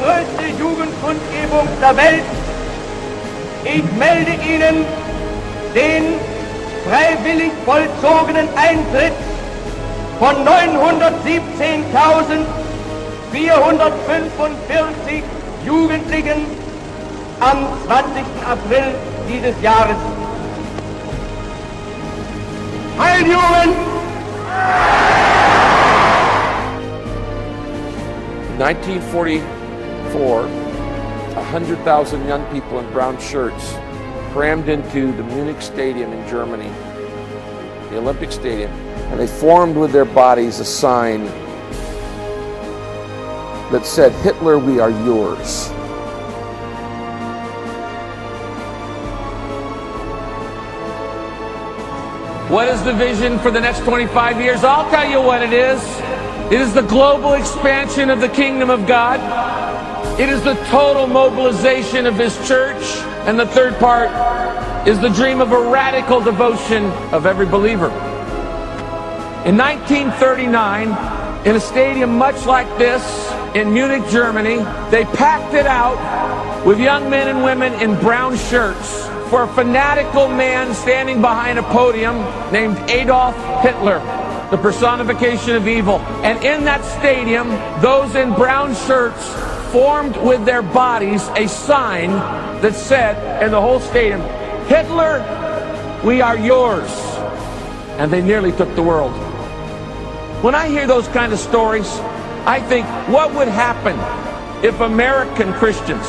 größte Jugendkundgebung der Welt. Ich melde Ihnen den freiwillig vollzogenen Eintritt von 917.445 Jugendlichen am 20. April dieses Jahres. Heil Jugend! 1944, 100,000 young people in brown shirts crammed into the Munich Stadium in Germany, the Olympic Stadium, and they formed with their bodies a sign that said, "Hitler, we are yours." What is the vision for the next 25 years? I'll tell you what it is. It is the global expansion of the kingdom of God. It is the total mobilization of His church. And the third part is the dream of a radical devotion of every believer. In 1939, in a stadium much like this in Munich, Germany, they packed it out with young men and women in brown shirts for a fanatical man standing behind a podium named Adolf Hitler, the personification of evil. And in that stadium, those in brown shirts formed with their bodies a sign that said in the whole stadium, "Hitler, we are yours." And they nearly took the world. When I hear those kind of stories, I think, what would happen if American Christians,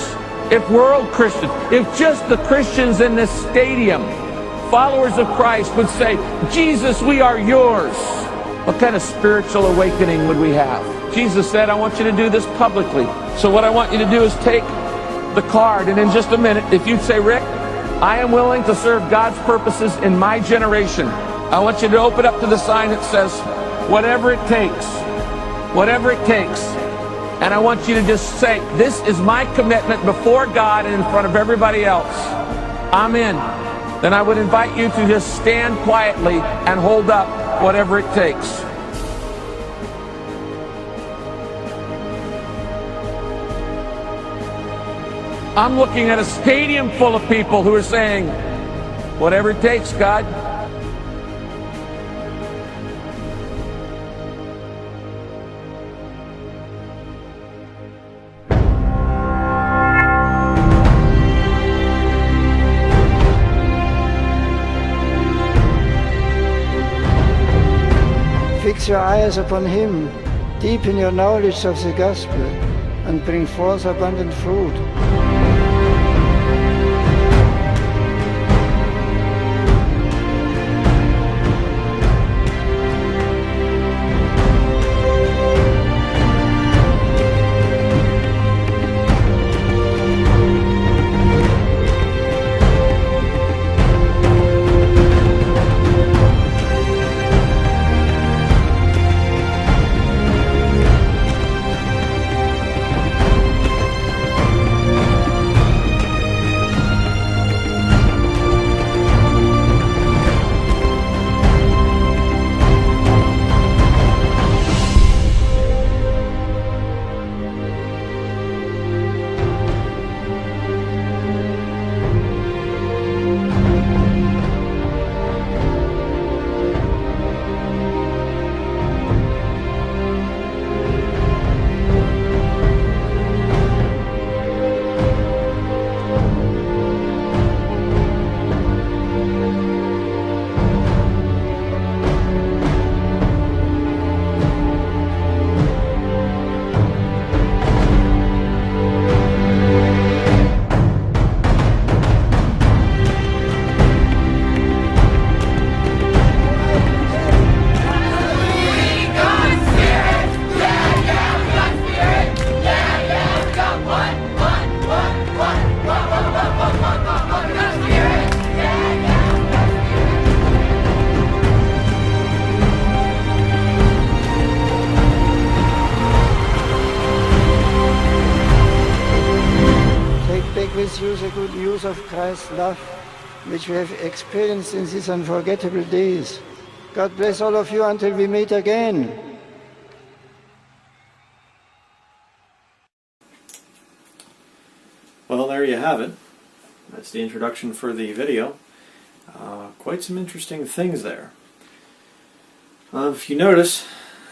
if world Christians, if just the Christians in this stadium, followers of Christ, would say, "Jesus, we are yours"? What kind of spiritual awakening would we have? Jesus said, "I want you to do this publicly." So what I want you to do is take the card, and in just a minute, if you say, "Rick, I am willing to serve God's purposes in my generation," I want you to open up to the sign that says, "Whatever it takes, whatever it takes." And I want you to just say, "This is my commitment before God and in front of everybody else. I'm in." Then I would invite you to just stand quietly and hold up whatever it takes. I'm looking at a stadium full of people who are saying, "Whatever it takes, God." Fix your eyes upon Him, deepen your knowledge of the gospel, and bring forth abundant fruit. With you the good news of Christ's love, which we have experienced in these unforgettable days. God bless all of you until we meet again. Well, there you have it. That's the introduction for the video. Quite some interesting things there. If you notice,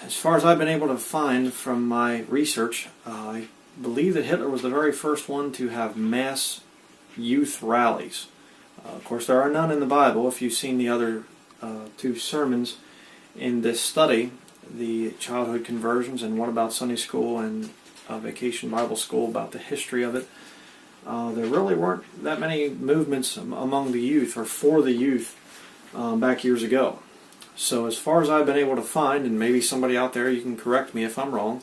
as far as I've been able to find from my research, I believe that Hitler was the very first one to have mass youth rallies. Of course, there are none in the Bible. If you've seen the other two sermons in this study, the childhood conversions and one about Sunday school and Vacation Bible School about the history of it, there really weren't that many movements among the youth or for the youth back years ago. So as far as I've been able to find, and maybe somebody out there, you can correct me if I'm wrong,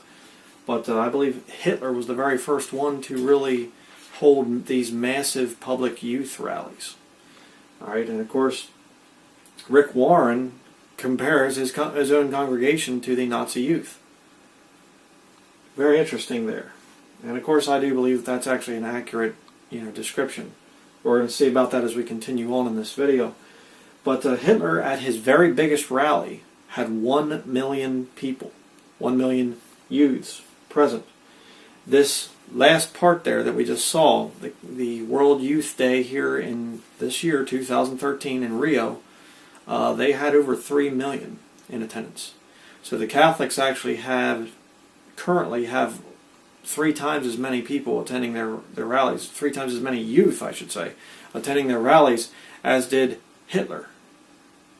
but I believe Hitler was the very first one to really hold these massive public youth rallies. All right, and of course, Rick Warren compares his own congregation to the Nazi youth. Very interesting there. And of course, I do believe that's actually an accurate, description. We're going to see about that as we continue on in this video. But Hitler, at his very biggest rally, had 1 million people, 1 million youths present. This last part there that we just saw, the World Youth Day here in this year, 2013, in Rio, they had over 3 million in attendance. So the Catholics actually currently have 3 times as many people attending their rallies, 3 times as many youth, I should say, attending their rallies as did Hitler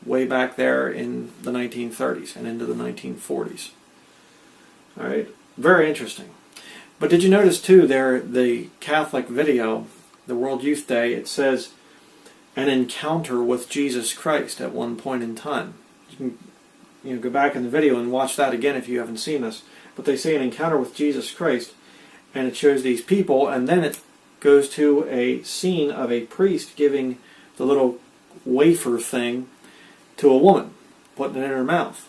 way back there in the 1930s and into the 1940s. All right, very interesting. But did you notice too there, the Catholic video, the World Youth Day, it says an encounter with Jesus Christ at one point in time. You can go back in the video and watch that again if you haven't seen this. But they say an encounter with Jesus Christ, and it shows these people, and then it goes to a scene of a priest giving the little wafer thing to a woman, putting it in her mouth.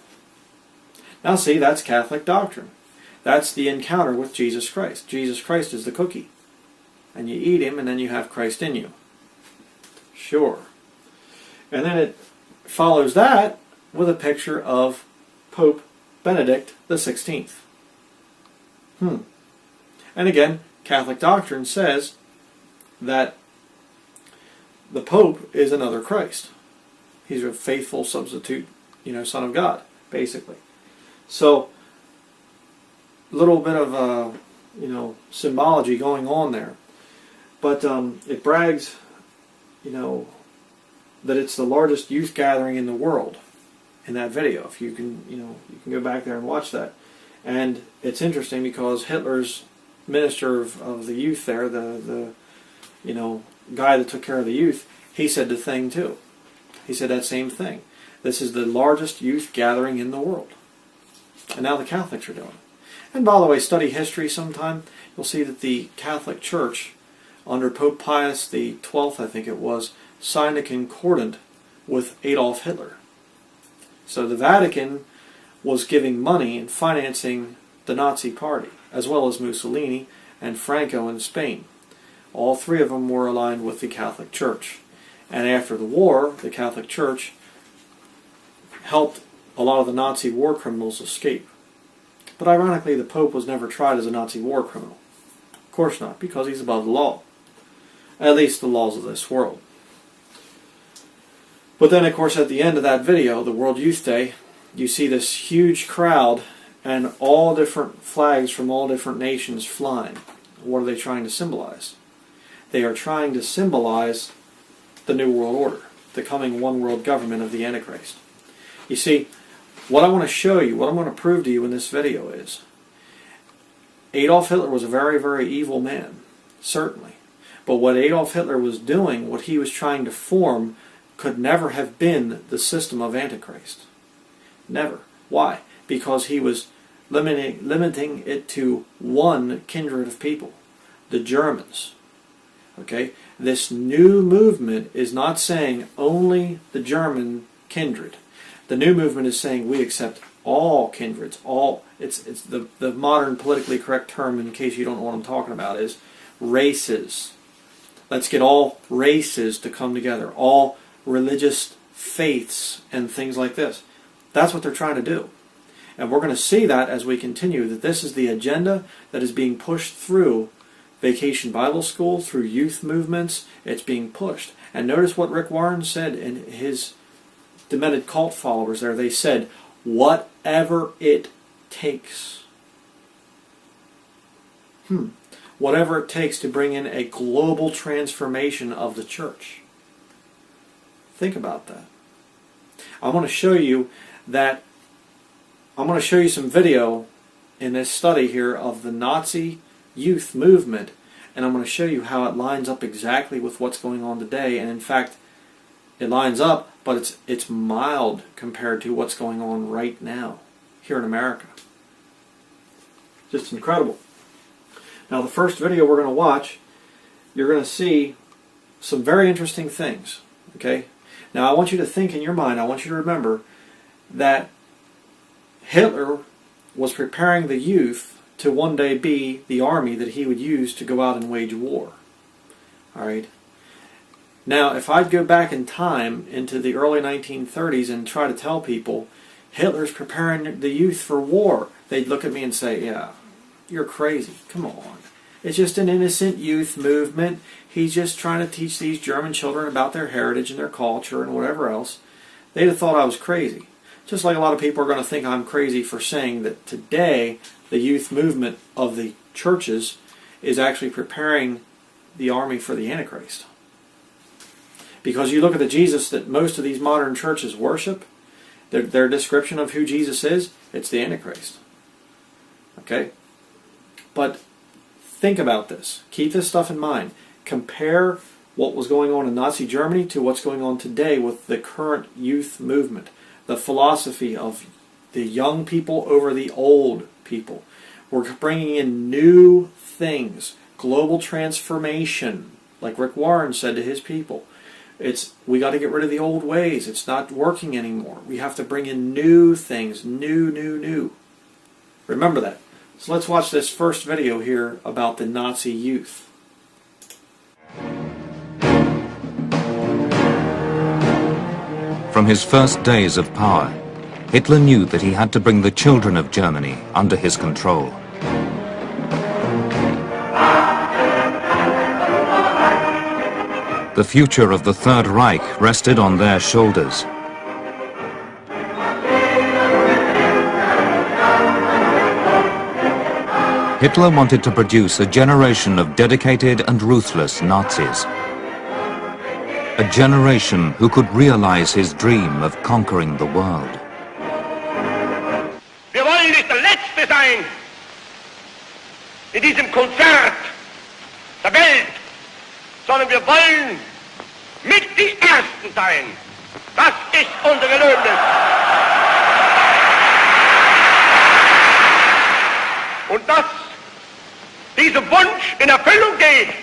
Now see, that's Catholic doctrine. That's the encounter with Jesus Christ. Jesus Christ is the cookie. And you eat him, and then you have Christ in you. Sure. And then it follows that with a picture of Pope Benedict XVI. And again, Catholic doctrine says that the Pope is another Christ. He's a faithful substitute, Son of God, basically. So, a little bit of, symbology going on there. But it brags, that it's the largest youth gathering in the world in that video. If you can, you can go back there and watch that. And it's interesting because Hitler's minister of the youth there, the guy that took care of the youth, he said the thing too. He said that same thing. This is the largest youth gathering in the world. And now the Catholics are doing it. And by the way, study history sometime. You'll see that the Catholic Church, under Pope Pius XII, I think it was, signed a concordant with Adolf Hitler. So the Vatican was giving money and financing the Nazi Party, as well as Mussolini and Franco in Spain. All 3 of them were aligned with the Catholic Church. And after the war, the Catholic Church helped a lot of the Nazi war criminals escape. But ironically, the Pope was never tried as a Nazi war criminal. Of course not, because he's above the law. At least the laws of this world. But then, of course, at the end of that video, the World Youth Day, you see this huge crowd and all different flags from all different nations flying. What are they trying to symbolize? They are trying to symbolize the New World Order, the coming one world government of the Antichrist. You see, what I want to show you, what I want to prove to you in this video is, Adolf Hitler was a very, very evil man, certainly. But what Adolf Hitler was doing, what he was trying to form, could never have been the system of Antichrist. Never. Why? Because he was limiting it to one kindred of people, the Germans. Okay? This new movement is not saying only the German kindred. The new movement is saying we accept all kindreds, all. It's the modern politically correct term, in case you don't know what I'm talking about, is races. Let's get all races to come together, all religious faiths and things like this. That's what they're trying to do. And we're going to see that as we continue, that this is the agenda that is being pushed through Vacation Bible School, through youth movements, it's being pushed. And notice what Rick Warren said in his demented cult followers there. They said, whatever it takes. Whatever it takes to bring in a global transformation of the church. Think about that. I want to show you that. I'm going to show you some video in this study here of the Nazi youth movement, and I'm going to show you how it lines up exactly with what's going on today. And in fact, it lines up, but it's mild compared to what's going on right now here in America. Just incredible. Now, the first video we're going to watch, you're going to see some very interesting things. Okay? Now, I want you to think in your mind, I want you to remember that Hitler was preparing the youth to one day be the army that he would use to go out and wage war. All right? Now, if I'd go back in time into the early 1930s and try to tell people Hitler's preparing the youth for war, they'd look at me and say, yeah, you're crazy. Come on. It's just an innocent youth movement. He's just trying to teach these German children about their heritage and their culture and whatever else. They'd have thought I was crazy. Just like a lot of people are going to think I'm crazy for saying that today the youth movement of the churches is actually preparing the army for the Antichrist. Because you look at the Jesus that most of these modern churches worship, their description of who Jesus is, it's the Antichrist. Okay? But think about this. Keep this stuff in mind. Compare what was going on in Nazi Germany to what's going on today with the current youth movement. The philosophy of the young people over the old people. We're bringing in new things. Global transformation. Like Rick Warren said to his people. We got to get rid of the old ways. It's not working anymore. We have to bring in new things. New. Remember that. So let's watch this first video here about the Nazi youth. From his first days of power, Hitler knew that he had to bring the children of Germany under his control. The future of the Third Reich rested on their shoulders. Hitler wanted to produce a generation of dedicated and ruthless Nazis. A generation who could realize his dream of conquering the world. Wir wollen nicht der Letzte sein in diesem Konzert der Welt, sondern wir wollen mit die Ersten sein. Das ist unser Gelöbnis. Und dass dieser Wunsch in Erfüllung geht,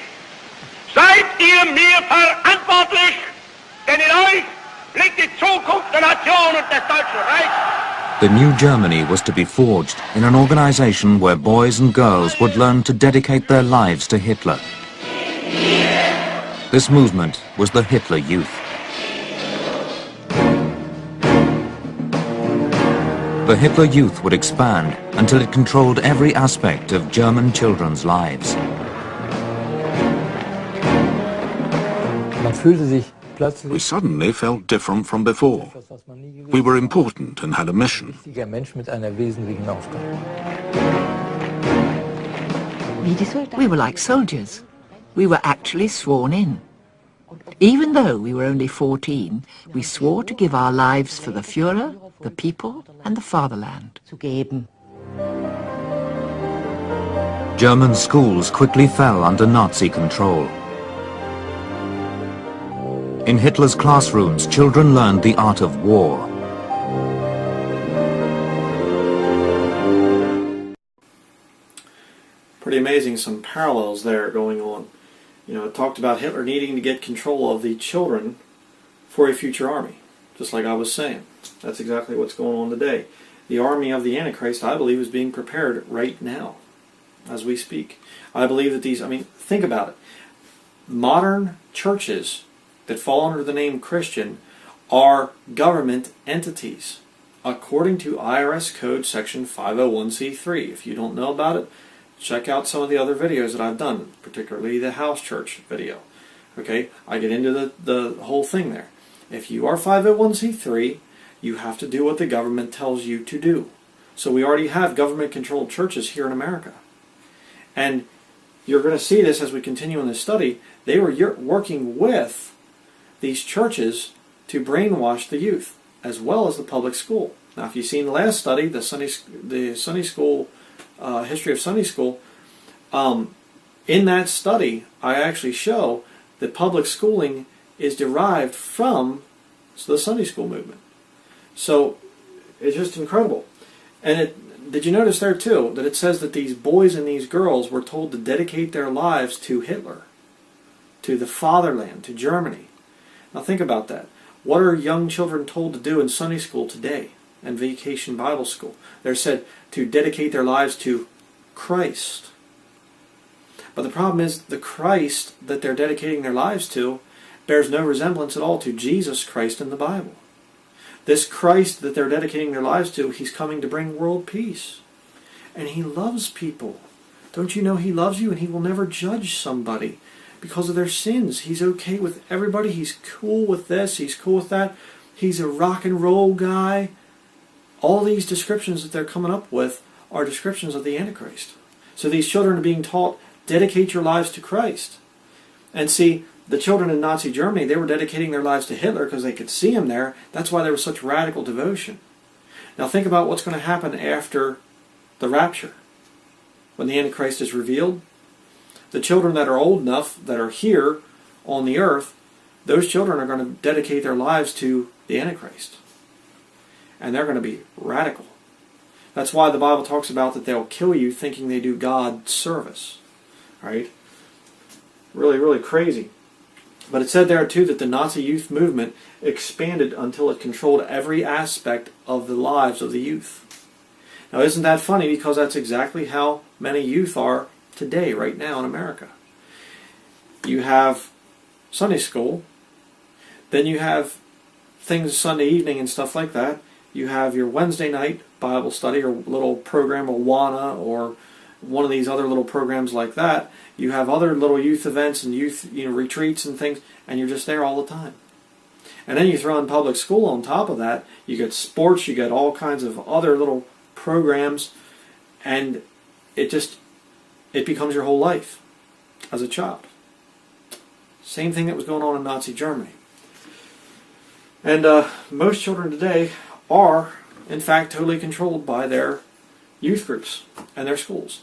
seid ihr mir verantwortlich, denn in euch liegt die Zukunft der Nation und des Deutschen Reichs. The new Germany was to be forged in an organization where boys and girls would learn to dedicate their lives to Hitler. This movement was the Hitler Youth. The Hitler Youth would expand until it controlled every aspect of German children's lives. We suddenly felt different from before. We were important and had a mission. We were like soldiers. We were actually sworn in. Even though we were only 14, we swore to give our lives for the Führer, the people, and the fatherland. German schools quickly fell under Nazi control. In Hitler's classrooms, children learned the art of war. Pretty amazing, some parallels there going on. You know, it talked about Hitler needing to get control of the children for a future army, just like I was saying. That's exactly what's going on today. The army of the Antichrist, I believe, is being prepared right now, as we speak. I believe that think about it. Modern churches that fall under the name Christian are government entities, according to IRS Code Section 501c3. If you don't know about it, check out some of the other videos that I've done, particularly the house church video. Okay, I get into the whole thing there. If you are 501c3, you have to do what the government tells you to do. So we already have government-controlled churches here in America. And you're going to see this as we continue in this study. They were working with these churches to brainwash the youth, as well as the public school. Now, if you've seen the last study, the Sunday school, history of Sunday school, in that study, I actually show that public schooling is derived from the Sunday school movement. So it's just incredible. And did you notice there too that it says that these boys and these girls were told to dedicate their lives to Hitler, to the fatherland, to Germany? Now think about that. What are young children told to do in Sunday school today and Vacation Bible School? They're said to dedicate their lives to Christ. But the problem is the Christ that they're dedicating their lives to bears no resemblance at all to Jesus Christ in the Bible. This Christ that they're dedicating their lives to, he's coming to bring world peace. And he loves people. Don't you know he loves you, and he will never judge somebody because of their sins. He's okay with everybody. He's cool with this. He's cool with that. He's a rock and roll guy. All these descriptions that they're coming up with are descriptions of the Antichrist. So these children are being taught, dedicate your lives to Christ. And see, the children in Nazi Germany, they were dedicating their lives to Hitler because they could see him there. That's why there was such radical devotion. Now think about what's going to happen after the rapture. When the Antichrist is revealed, the children that are old enough, that are here on the earth, those children are going to dedicate their lives to the Antichrist. And they're going to be radical. That's why the Bible talks about that they'll kill you thinking they do God service. Right? Really, really crazy. But it said there too that the Nazi youth movement expanded until it controlled every aspect of the lives of the youth. Now isn't that funny, because that's exactly how many youth are today, right now in America. You have Sunday school, then you have things Sunday evening and stuff like that. You have your Wednesday night Bible study or little program, Awana, or one of these other little programs like that. You have other little youth events and youth retreats and things, and you're just there all the time. And then you throw in public school on top of that. You get sports, you get all kinds of other little programs, and it becomes your whole life as a child. Same thing that was going on in Nazi Germany. And most children today are, in fact, totally controlled by their youth groups and their schools.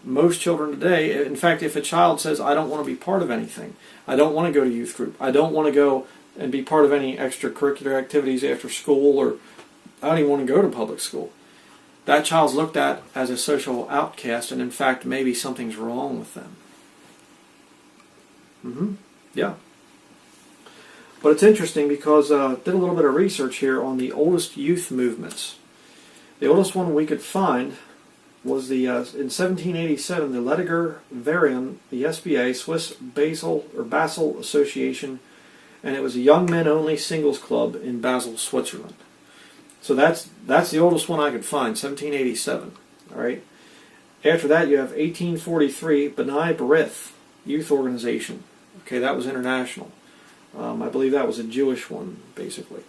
Most children today, in fact, if a child says, I don't want to be part of anything, I don't want to go to youth group, I don't want to go and be part of any extracurricular activities after school, or I don't even want to go to public school, that child's looked at as a social outcast, and in fact, maybe something's wrong with them. Yeah. But it's interesting because I did a little bit of research here on the oldest youth movements. The oldest one we could find was in 1787, the Lediger Verein, the SBA, Swiss Basel Association, and it was a young men only singles club in Basel, Switzerland. So that's the oldest one I could find, 1787. All right. After that, you have 1843, B'nai B'rith Youth Organization. Okay, that was international. I believe that was a Jewish one, basically.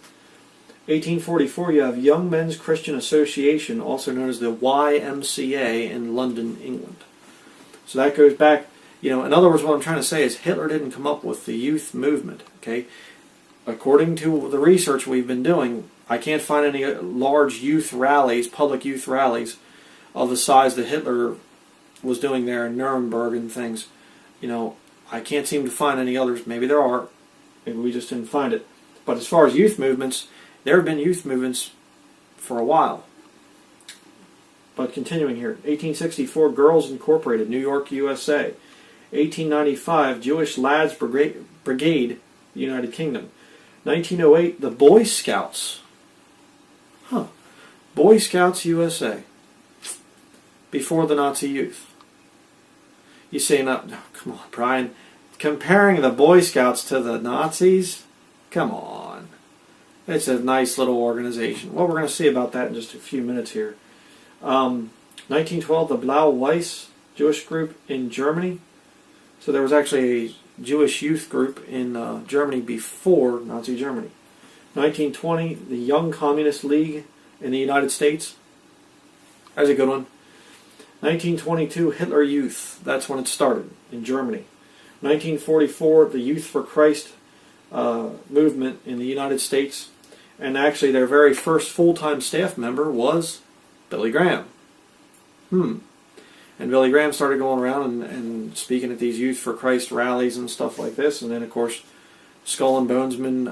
1844, you have Young Men's Christian Association, also known as the YMCA in London, England. So that goes back, in other words, what I'm trying to say is Hitler didn't come up with the youth movement, okay? According to the research we've been doing, I can't find any large youth rallies, public youth rallies, of the size that Hitler was doing there in Nuremberg and things. I can't seem to find any others. Maybe there are. Maybe we just didn't find it. But as far as youth movements, there have been youth movements for a while. But continuing here, 1864, Girls Incorporated, New York, USA. 1895, Jewish Lads Brigade, United Kingdom. 1908, the Boy Scouts. Boy Scouts USA. Before the Nazi youth. You say, no, come on, Brian. Comparing the Boy Scouts to the Nazis? Come on. It's a nice little organization. Well, we're going to see about that in just a few minutes here. 1912, the Blau-Weiß Jewish group in Germany. So there was actually a Jewish youth group in Germany before Nazi Germany. 1920, the Young Communist League in the United States. That's a good one. 1922, Hitler Youth. That's when it started in Germany. 1944, the Youth for Christ movement in the United States. And actually their very first full-time staff member was Billy Graham. And Billy Graham started going around and speaking at these Youth for Christ rallies and stuff like this. And then, of course, Skull and Bonesman,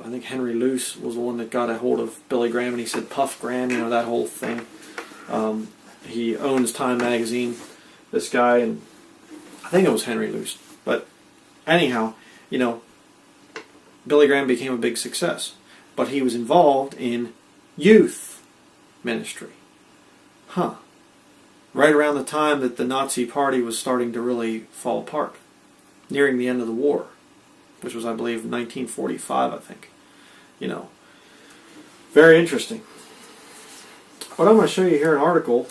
I think Henry Luce was the one that got a hold of Billy Graham, and he said, Puff Graham, you know, that whole thing. He owns Time magazine, this guy, and I think it was Henry Luce. But anyhow, you know, Billy Graham became a big success. But he was involved in youth ministry. Right around the time that the Nazi Party was starting to really fall apart, nearing the end of the war, which was, I believe, 1945, I think. You know, very interesting. But I'm going to show you here an article,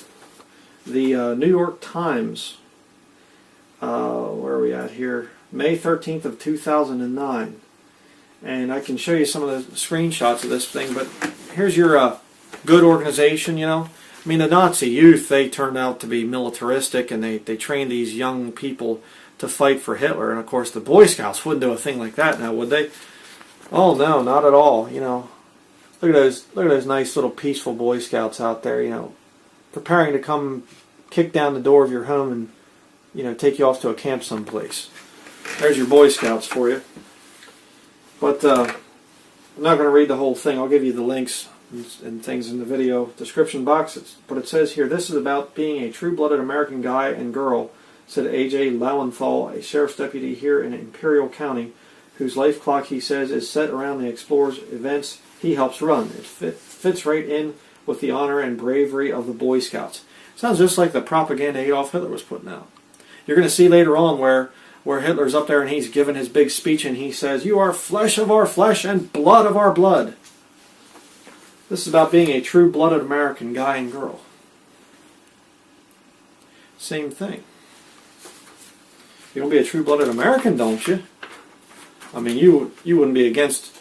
the New York Times, where are we at here? May 13th of 2009. And I can show you some of the screenshots of this thing, but here's your good organization, you know. I mean, the Nazi youth, they turned out to be militaristic, and they trained these young people to fight for Hitler. And, of course, the Boy Scouts wouldn't do a thing like that now, would they? Oh, no, not at all, you know. Look at those nice little peaceful Boy Scouts out there, you know, preparing to come kick down the door of your home and, you know, take you off to a camp someplace. There's your Boy Scouts for you. But I'm not going to read the whole thing. I'll give you the links and things in the video description box. But it says here, this is about being a true-blooded American guy and girl, said A.J. Lowenthal, a sheriff's deputy here in Imperial County, whose life clock, he says, is set around the Explorers events he helps run. It fits right in with the honor and bravery of the Boy Scouts. Sounds just like the propaganda Adolf Hitler was putting out. You're going to see later on where Hitler's up there and he's giving his big speech and he says, "You are flesh of our flesh and blood of our blood." This is about being a true-blooded American guy and girl. Same thing. You don't be a true-blooded American, don't you? I mean, you wouldn't be against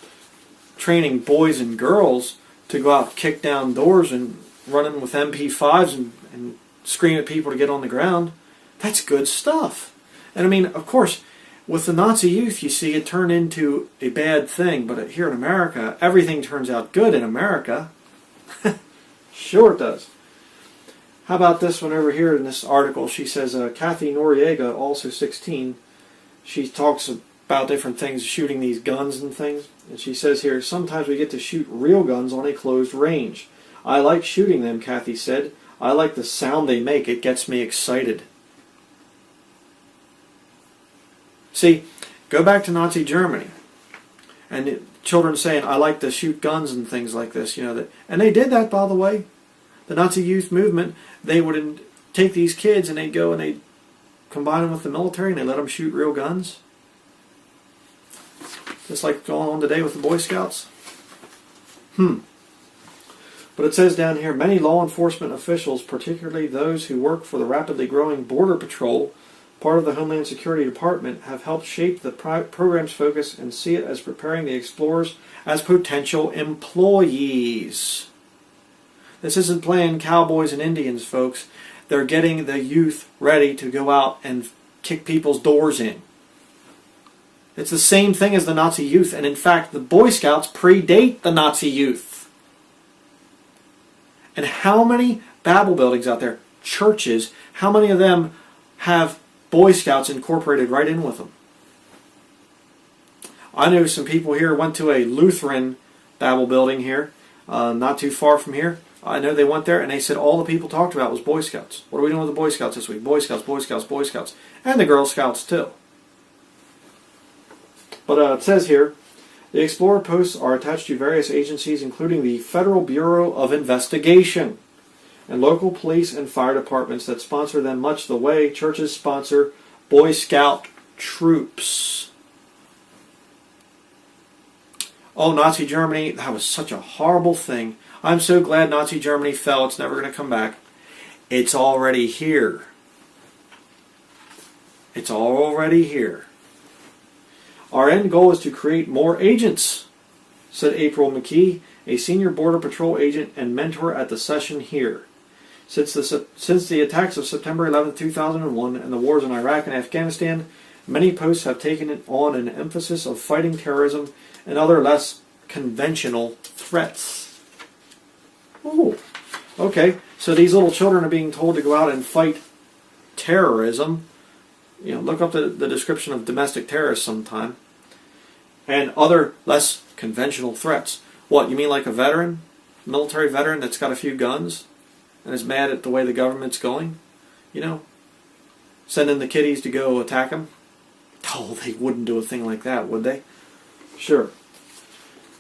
training boys and girls to go out and kick down doors and running with MP5s and scream at people to get on the ground. That's good stuff. And I mean, of course, with the Nazi youth, you see it turn into a bad thing. But here in America, everything turns out good in America. Sure it does. How about this one over here in this article? She says, Kathy Noriega, also 16, she talks about different things, shooting these guns and things. And she says here, sometimes we get to shoot real guns on a closed range. I like shooting them, Kathy said. I like the sound they make. It gets me excited. See, go back to Nazi Germany, and children saying, "I like to shoot guns" and things like this, you know. And they did that, by the way. The Nazi youth movement, they would take these kids and they'd go and they'd combine them with the military and they let them shoot real guns. Just like going on today with the Boy Scouts. But it says down here, many law enforcement officials, particularly those who work for the rapidly growing Border Patrol, part of the Homeland Security Department, have helped shape the program's focus and see it as preparing the explorers as potential employees. This isn't playing cowboys and Indians, folks. They're getting the youth ready to go out and kick people's doors in. It's the same thing as the Nazi youth, and in fact, the Boy Scouts predate the Nazi youth. And how many Babel buildings out there, churches, how many of them have Boy Scouts incorporated right in with them? I know some people here went to a Lutheran Babel building here, not too far from here. I know they went there and they said all the people talked about was Boy Scouts. What are we doing with the Boy Scouts this week? Boy Scouts, Boy Scouts, Boy Scouts. And the Girl Scouts too. But it says here, the Explorer posts are attached to various agencies, including the Federal Bureau of Investigation and local police and fire departments that sponsor them, much the way churches sponsor Boy Scout troops. Oh, Nazi Germany, that was such a horrible thing. I'm so glad Nazi Germany fell. It's never going to come back. It's already here. It's already here. Our end goal is to create more agents, said April McKee, a senior Border Patrol agent and mentor at the session here. Since the attacks of September 11, 2001 and the wars in Iraq and Afghanistan, many posts have taken on an emphasis of fighting terrorism and other less conventional threats. Oh, okay. So these little children are being told to go out and fight terrorism. You know, look up the description of domestic terrorists sometime. And other less conventional threats. What, you mean like a veteran? Military veteran that's got a few guns and is mad at the way the government's going? You know, sending the kiddies to go attack them? Oh, they wouldn't do a thing like that, would they? Sure.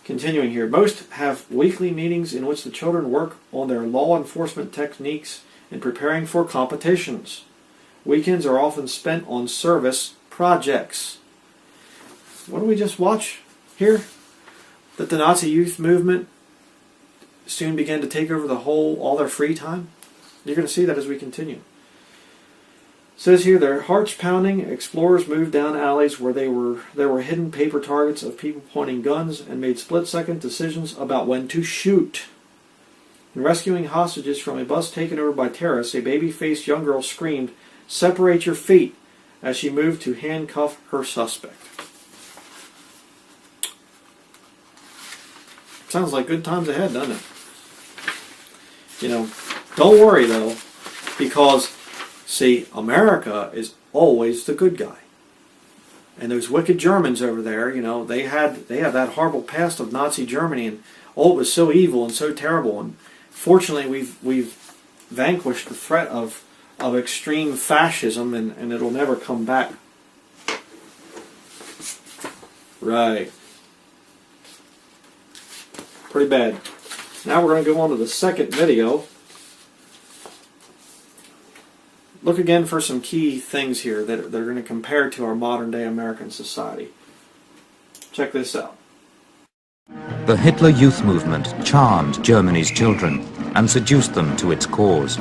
Continuing here. Most have weekly meetings in which the children work on their law enforcement techniques in preparing for competitions. Weekends are often spent on service projects. What do we just watch here? That the Nazi youth movement soon began to take over all their free time? You're going to see that as we continue. It says here, their hearts pounding, explorers moved down alleys where there were hidden paper targets of people pointing guns and made split-second decisions about when to shoot. In rescuing hostages from a bus taken over by terrorists, a baby-faced young girl screamed, "Separate your feet," as she moved to handcuff her suspect. Sounds like good times ahead, doesn't it? You know, don't worry though, because see, America is always the good guy. And those wicked Germans over there, you know, they have that horrible past of Nazi Germany, and oh, it was so evil and so terrible. And fortunately, we've vanquished the threat of extreme fascism, and it'll never come back. Right. Pretty bad. Now we're going to go on to the second video. Look again for some key things here that are going to compare to our modern day American society. Check this out. The Hitler Youth Movement charmed Germany's children and seduced them to its cause.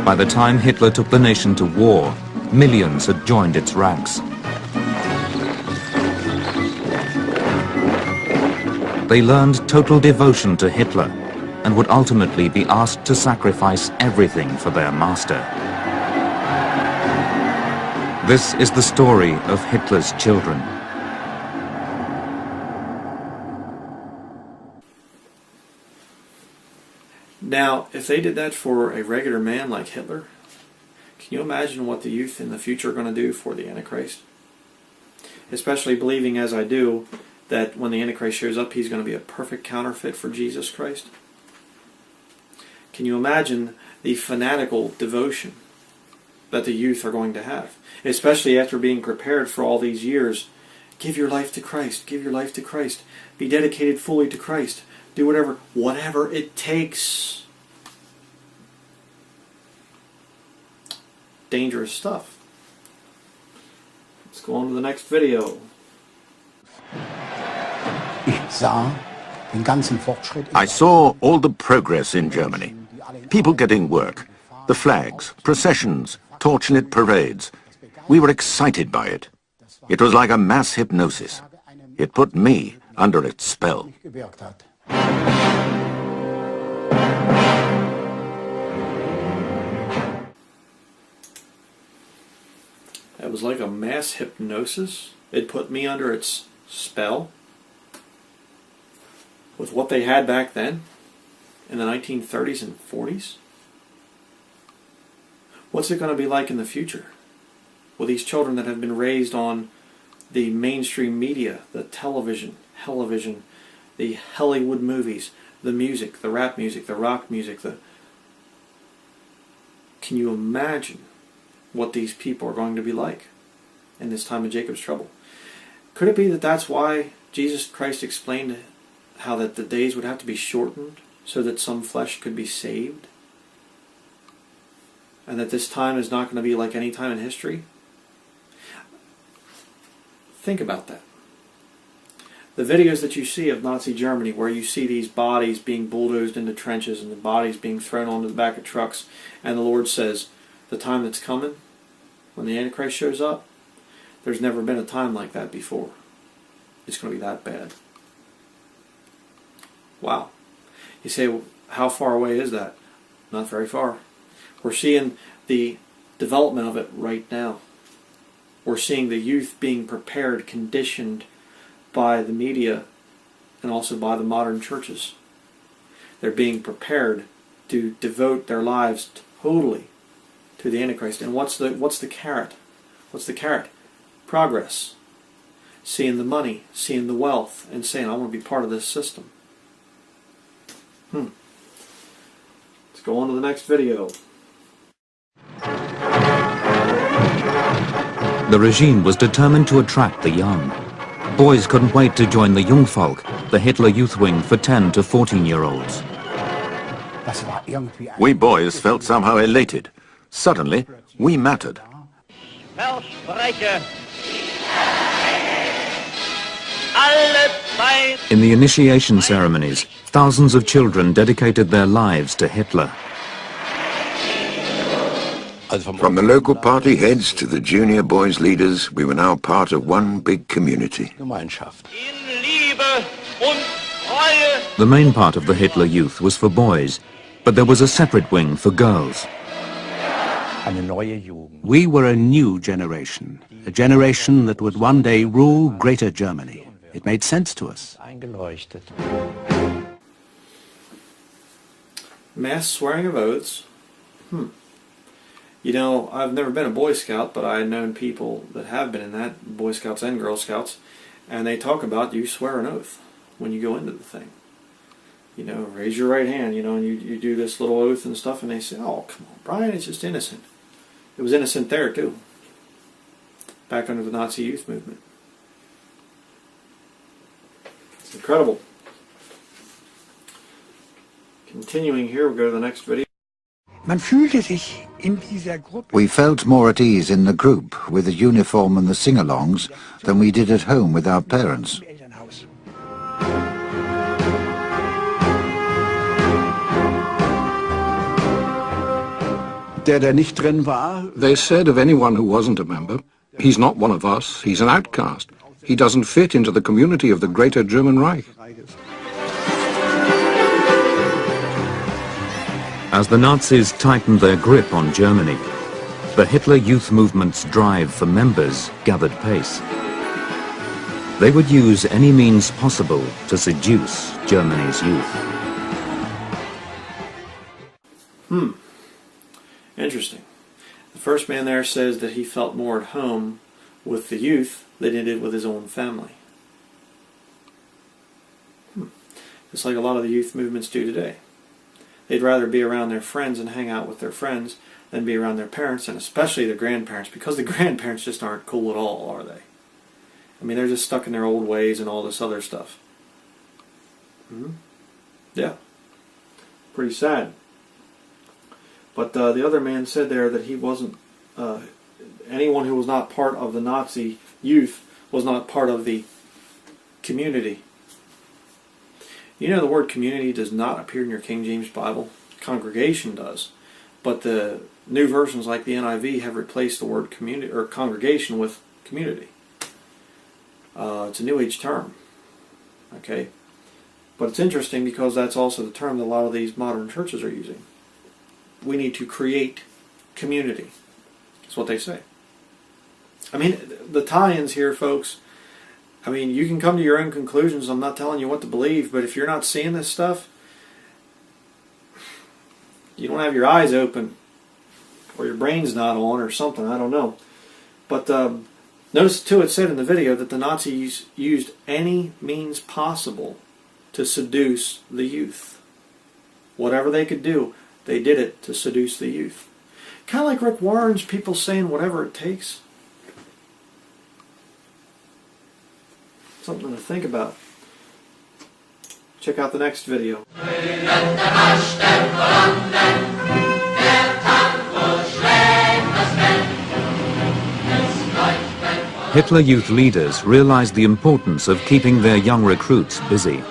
By the time Hitler took the nation to war, millions had joined its ranks. They learned total devotion to Hitler and would ultimately be asked to sacrifice everything for their master. This is the story of Hitler's children. Now, if they did that for a regular man like Hitler, can you imagine what the youth in the future are going to do for the Antichrist? Especially believing, as I do, that when the Antichrist shows up, he's going to be a perfect counterfeit for Jesus Christ. Can you imagine the fanatical devotion that the youth are going to have? Especially after being prepared for all these years. Give your life to Christ. Give your life to Christ. Be dedicated fully to Christ. Do whatever it takes. Dangerous stuff. Let's go on to the next video. I saw all the progress in Germany. People getting work, the flags, processions, torchlit parades. We were excited by it. It was like a mass hypnosis. It put me under its spell. That was like a mass hypnosis. It put me under its spell. With what they had back then, in the 1930s and 40s? What's it going to be like in the future? With these children that have been raised on the mainstream media, the television, the Hollywood movies, the music, the rap music, the rock music, Can you imagine what these people are going to be like in this time of Jacob's trouble? Could it be that that's why Jesus Christ explained how that the days would have to be shortened so that some flesh could be saved? And that this time is not going to be like any time in history? Think about that. The videos that you see of Nazi Germany, where you see these bodies being bulldozed into trenches and the bodies being thrown onto the back of trucks, and the Lord says, the time that's coming, when the Antichrist shows up, there's never been a time like that before. It's going to be that bad. Wow. You say, well, how far away is that? Not very far. We're seeing the development of it right now. We're seeing the youth being prepared, conditioned by the media and also by the modern churches. They're being prepared to devote their lives totally to the Antichrist. And what's the carrot? What's the carrot? Progress. Seeing the money, seeing the wealth, and saying, I want to be part of this system. Let's go on to the next video. The regime was determined to attract the young. Boys couldn't wait to join the Jungvolk, the Hitler Youth Wing for 10 to 14-year-olds. We boys felt somehow elated. Suddenly, we mattered. In the initiation ceremonies, thousands of children dedicated their lives to Hitler. From the local party heads to the junior boys leaders, we were now part of one big community. The main part of the Hitler Youth was for boys, but there was a separate wing for girls. We were a new generation, a generation that would one day rule Greater Germany. It made sense to us. Mass swearing of oaths. You know, I've never been a Boy Scout, but I've known people that have been in that, Boy Scouts and Girl Scouts, and they talk about you swear an oath when you go into the thing. You know, raise your right hand, you know, and you do this little oath and stuff, and they say, oh, come on, Bryan, it's just innocent. It was innocent there, too, back under the Nazi youth movement. It's incredible. Continuing here, we'll go to the next video. We felt more at ease in the group with the uniform and the sing-alongs than we did at home with our parents. They said of anyone who wasn't a member, he's not one of us, he's an outcast. He doesn't fit into the community of the Greater German Reich. As the Nazis tightened their grip on Germany, the Hitler Youth movement's drive for members gathered pace. They would use any means possible to seduce Germany's youth. Interesting. The first man there says that he felt more at home with the youth than he did with his own family. Just like a lot of the youth movements do today. They'd rather be around their friends and hang out with their friends than be around their parents, and especially their grandparents, because the grandparents just aren't cool at all, are they? I mean, they're just stuck in their old ways and all this other stuff. Yeah. Pretty sad. But the other man said there that he wasn't, anyone who was not part of the Nazi youth was not part of the community. You know, the word community does not appear in your King James Bible. Congregation does. But the new versions like the NIV have replaced the word community or congregation with community. It's a New Age term. Okay? But it's interesting because that's also the term that a lot of these modern churches are using. We need to create community. That's what they say. I mean, the tie-ins here, folks, I mean, you can come to your own conclusions. I'm not telling you what to believe, but if you're not seeing this stuff, you don't have your eyes open, or your brain's not on, or something, I don't know. But notice, too, it said in the video that the Nazis used any means possible to seduce the youth. Whatever they could do, they did it to seduce the youth. Kind of like Rick Warren's people saying whatever it takes. Something to think about. Check out the next video. Hitler Youth leaders realized the importance of keeping their young recruits busy.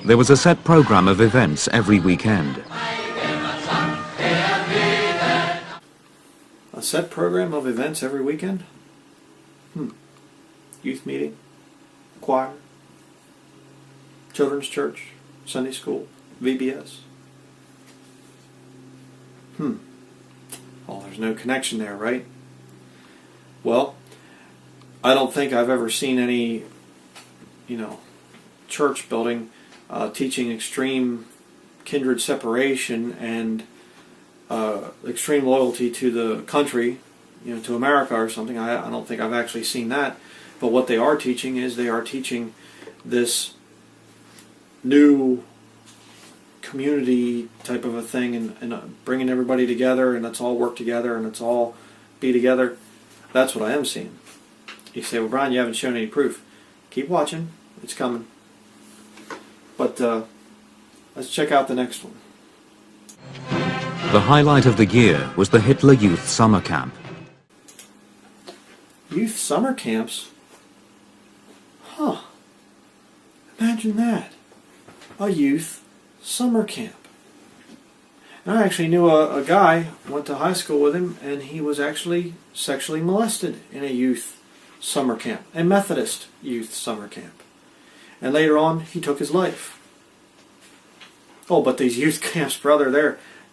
There was a set program of events every weekend. A set program of events every weekend? Youth meeting, choir, children's church, Sunday school, VBS. Oh, there's no connection there, right? Well, I don't think I've ever seen any, church building teaching extreme kindred separation and extreme loyalty to the country, to America or something. I don't think I've actually seen that. But what they are teaching is they are teaching this new community type of a thing and bringing everybody together, and let's all work together and let's all be together. That's what I am seeing. You say, well, Bryan, you haven't shown any proof. Keep watching. It's coming. But let's check out the next one. The highlight of the year was the Hitler Youth Summer Camp. Youth summer camps? Huh. Imagine that. A youth summer camp. And I actually knew a guy, went to high school with him, and he was actually sexually molested in a youth summer camp, a Methodist youth summer camp. And later on, he took his life. Oh, but these youth camps, brother,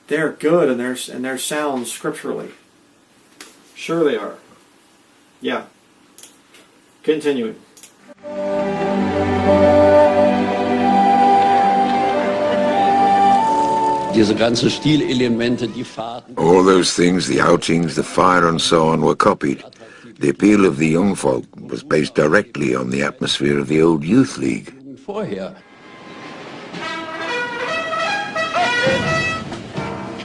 they're good and they're sound scripturally. Sure they are. Yeah. Continuing. All those things, the outings, the fire and so on, were copied. The appeal of the young folk was based directly on the atmosphere of the old Youth League.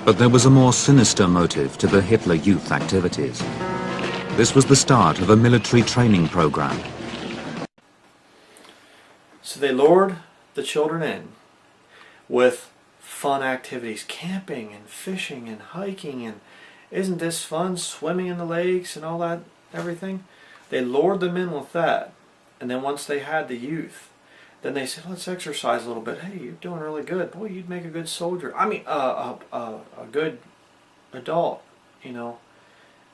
But there was a more sinister motive to the Hitler Youth activities. This was the start of a military training program. So they lured the children in with fun activities, camping and fishing and hiking, and isn't this fun, swimming in the lakes and all that, everything? They lured them in with that, and then once they had the youth, then they said, let's exercise a little bit. Hey, you're doing really good. Boy, you'd make a good soldier. I mean, a good adult,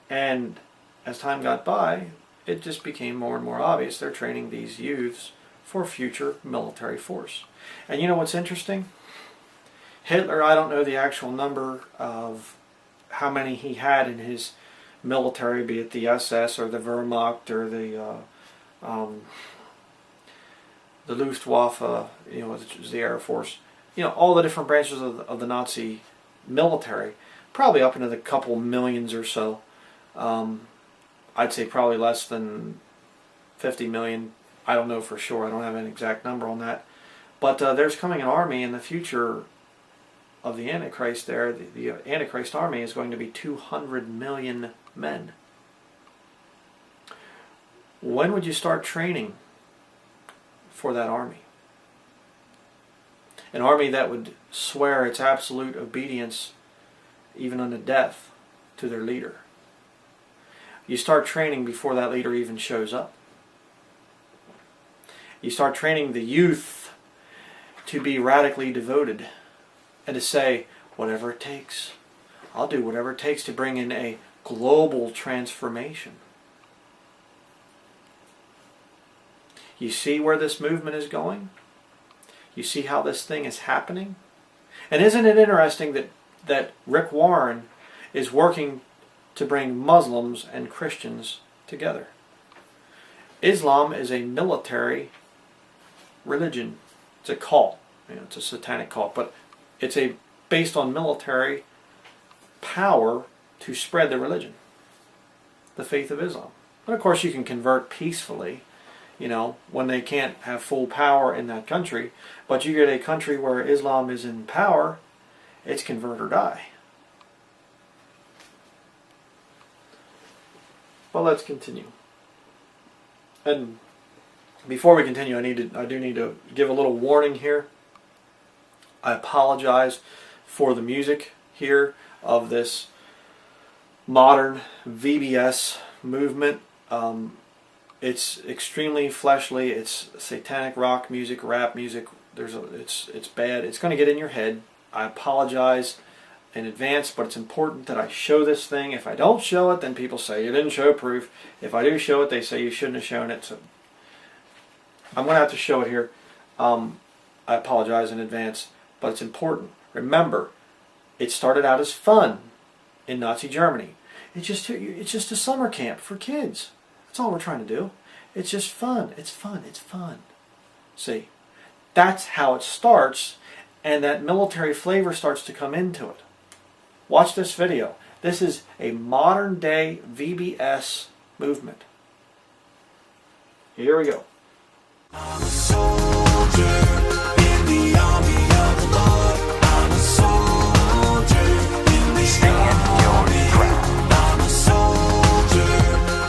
And as time got by, it just became more and more obvious they're training these youths for future military force. And you know what's interesting? Hitler, I don't know the actual number of how many he had in his military, be it the SS or the Wehrmacht or the Luftwaffe, which was the Air Force. All the different branches of the Nazi military, probably up into the couple millions or so. I'd say probably less than 50 million. I don't know for sure. I don't have an exact number on that. But there's coming an army in the future of the Antichrist there. The Antichrist army is going to be 200 million men. When would you start training for that army? An army that would swear its absolute obedience, even unto death, to their leader. You start training before that leader even shows up. You start training the youth to be radically devoted and to say, whatever it takes. I'll do whatever it takes to bring in a global transformation. You see where this movement is going? You see how this thing is happening? And isn't it interesting that Rick Warren is working to bring Muslims and Christians together? Islam is a military religion. It's a cult. It's a satanic cult. But it's based on military power to spread the religion, the faith of Islam. And of course you can convert peacefully, when they can't have full power in that country. But you get a country where Islam is in power, it's convert or die. Well, let's continue. And before we continue, I do need to give a little warning here. I apologize for the music here of this modern VBS movement. It's extremely fleshly. It's satanic rock music, rap music. It's bad. It's going to get in your head. I apologize in advance, but it's important that I show this thing. If I don't show it, then people say you didn't show proof. If I do show it, they say you shouldn't have shown it. So I'm going to have to show it here. I apologize in advance, but it's important. Remember, it started out as fun in Nazi Germany. It's just a summer camp for kids. That's all we're trying to do. It's just fun. It's fun. It's fun. See, that's how it starts, and that military flavor starts to come into it. Watch this video. This is a modern day VBS movement. Here we go. I'm a soldier in the army of the Lord. I'm a soldier in the army. I'm a soldier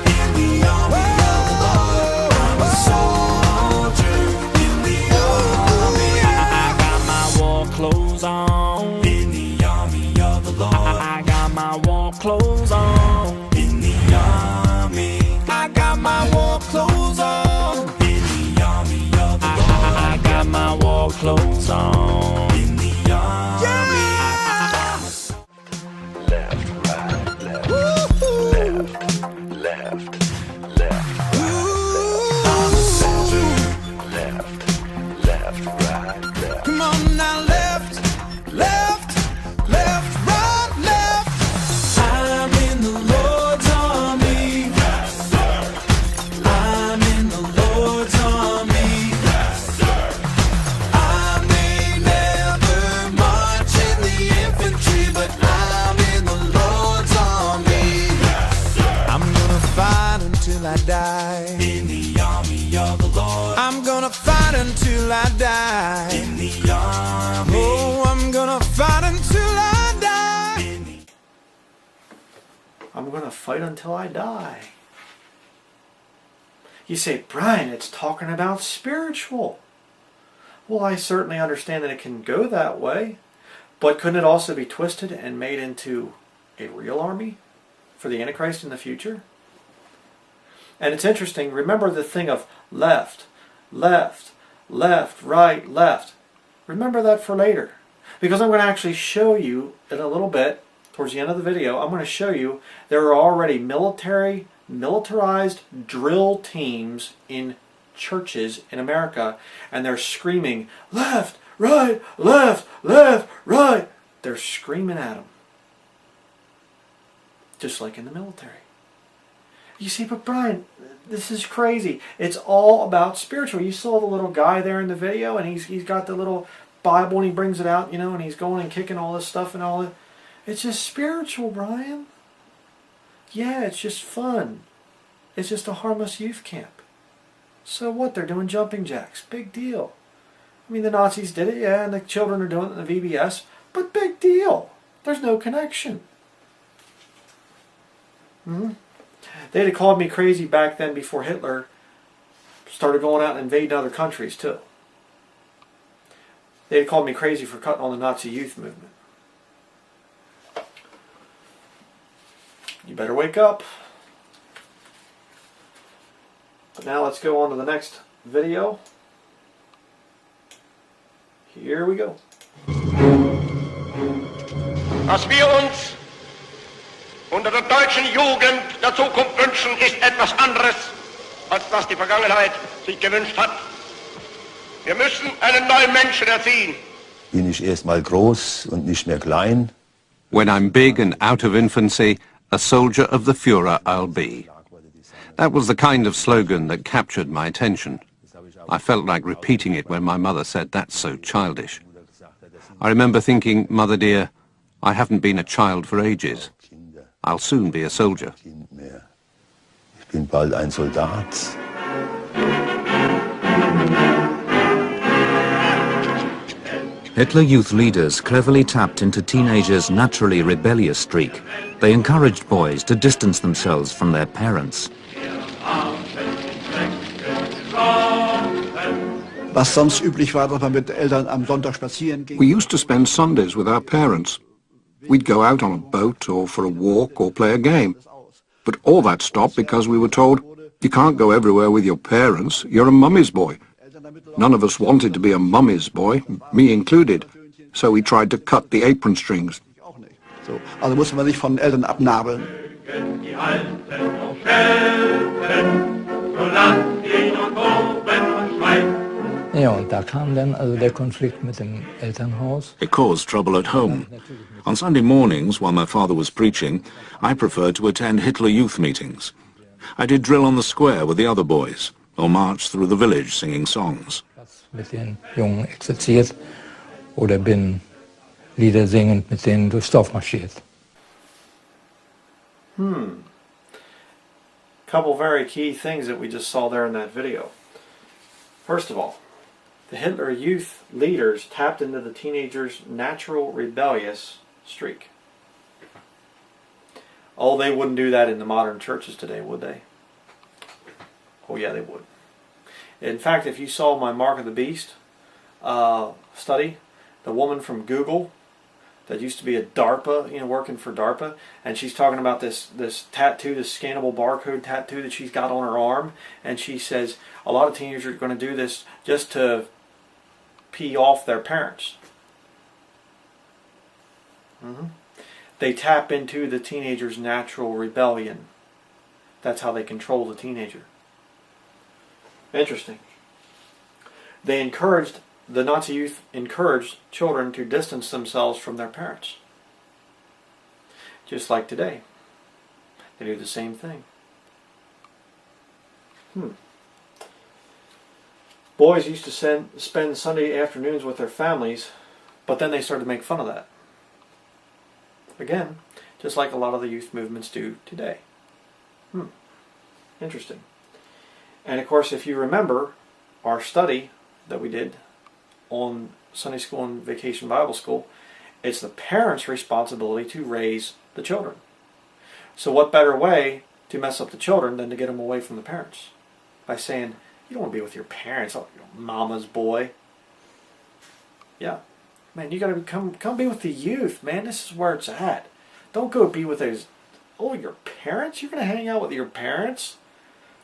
in the army of the Lord. I'm a soldier in the army. I got my war clothes on in the army of the Lord. I got my war clothes on in the army. I got my war clothes on. I got my war clothes on in the army. Yeah! Left, right, left, left, left, I'm a soldier. Left, right, left. Come on now, left, left, left, right, left. I'm in the Lord's army. Yes, sir. I'm in the Lord's army. I die in the army of the Lord. I'm gonna fight until I die in the army. Oh, I'm gonna fight until I die. I'm gonna fight until I die. You say, Bryan, it's talking about spiritual. Well, I certainly understand that it can go that way, but couldn't it also be twisted and made into a real army for the Antichrist in the future? And it's interesting, remember the thing of left, left, left, right, left. Remember that for later. Because I'm going to actually show you in a little bit, towards the end of the video, I'm going to show you there are already militarized drill teams in churches in America, and they're screaming, left, right, left, left, right. They're screaming at them. Just like in the military. You see, but Bryan, this is crazy. It's all about spiritual. You saw the little guy there in the video, and he's got the little Bible, and he brings it out, you know, and he's going and kicking all this stuff and all that. It's just spiritual, Bryan. Yeah, it's just fun. It's just a harmless youth camp. So what? They're doing jumping jacks. Big deal. I mean, the Nazis did it, yeah, and the children are doing it in the VBS, but big deal. There's no connection. They'd have called me crazy back then before Hitler started going out and invading other countries too. They'd have called me crazy for cutting on the Nazi youth movement. You better wake up. But now let's go on to the next video. Here we go. Was wir uns unter der deutschen Jugend der Zukunft wünschen, ist etwas anderes, als das die Vergangenheit sich gewünscht hat. Wir müssen einen neuen Menschen erziehen. Bin ich erstmal groß und nicht mehr klein. When I'm big and out of infancy, a soldier of the Führer I'll be. That was the kind of slogan that captured my attention. I felt like repeating it when my mother said, "That's so childish." I remember thinking, "Mother dear, I haven't been a child for ages. I'll soon be a soldier." Ich bin bald ein Soldat. Hitler Youth leaders cleverly tapped into teenagers' naturally rebellious streak. They encouraged boys to distance themselves from their parents. Was sonst üblich war, dass man mit Eltern am Sonntag spazieren ging. We used to spend Sundays with our parents. We'd go out on a boat or for a walk or play a game. But all that stopped because we were told, you can't go everywhere with your parents, you're a mummy's boy. None of us wanted to be a mummy's boy, me included, so we tried to cut the apron strings. So, also musste man sich von den Eltern abnabeln. Ja, und da kam dann also der Konflikt mit dem Elternhaus. It caused trouble at home. On Sunday mornings, while my father was preaching, I preferred to attend Hitler Youth meetings. I did drill on the square with the other boys, or march through the village singing songs. Mit den Jungen exerziert oder bin Lieder singend mit denen durchs Dorf marschiert. Couple very key things that we just saw there in that video. First of all, the Hitler Youth leaders tapped into the teenagers' natural rebellious streak. Oh, they wouldn't do that in the modern churches today, would they? Oh yeah, they would. In fact, if you saw my Mark of the Beast study, the woman from Google that used to be a DARPA, working for DARPA, and she's talking about this tattoo, this scannable barcode tattoo that she's got on her arm, and she says a lot of teenagers are going to do this just to pee off their parents. They tap into the teenager's natural rebellion. That's how they control the teenager. Interesting. The Nazi youth encouraged children to distance themselves from their parents. Just like today. They do the same thing. Boys used to spend Sunday afternoons with their families, but then they started to make fun of that. Again, just like a lot of the youth movements do today. Interesting. And of course, if you remember our study that we did on Sunday School and Vacation Bible School, it's the parents' responsibility to raise the children. So what better way to mess up the children than to get them away from the parents? By saying, you don't want to be with your parents, oh, you're mama's boy. Yeah. Man, you got to come be with the youth, man. This is where it's at. Don't go be with those, your parents? You're going to hang out with your parents?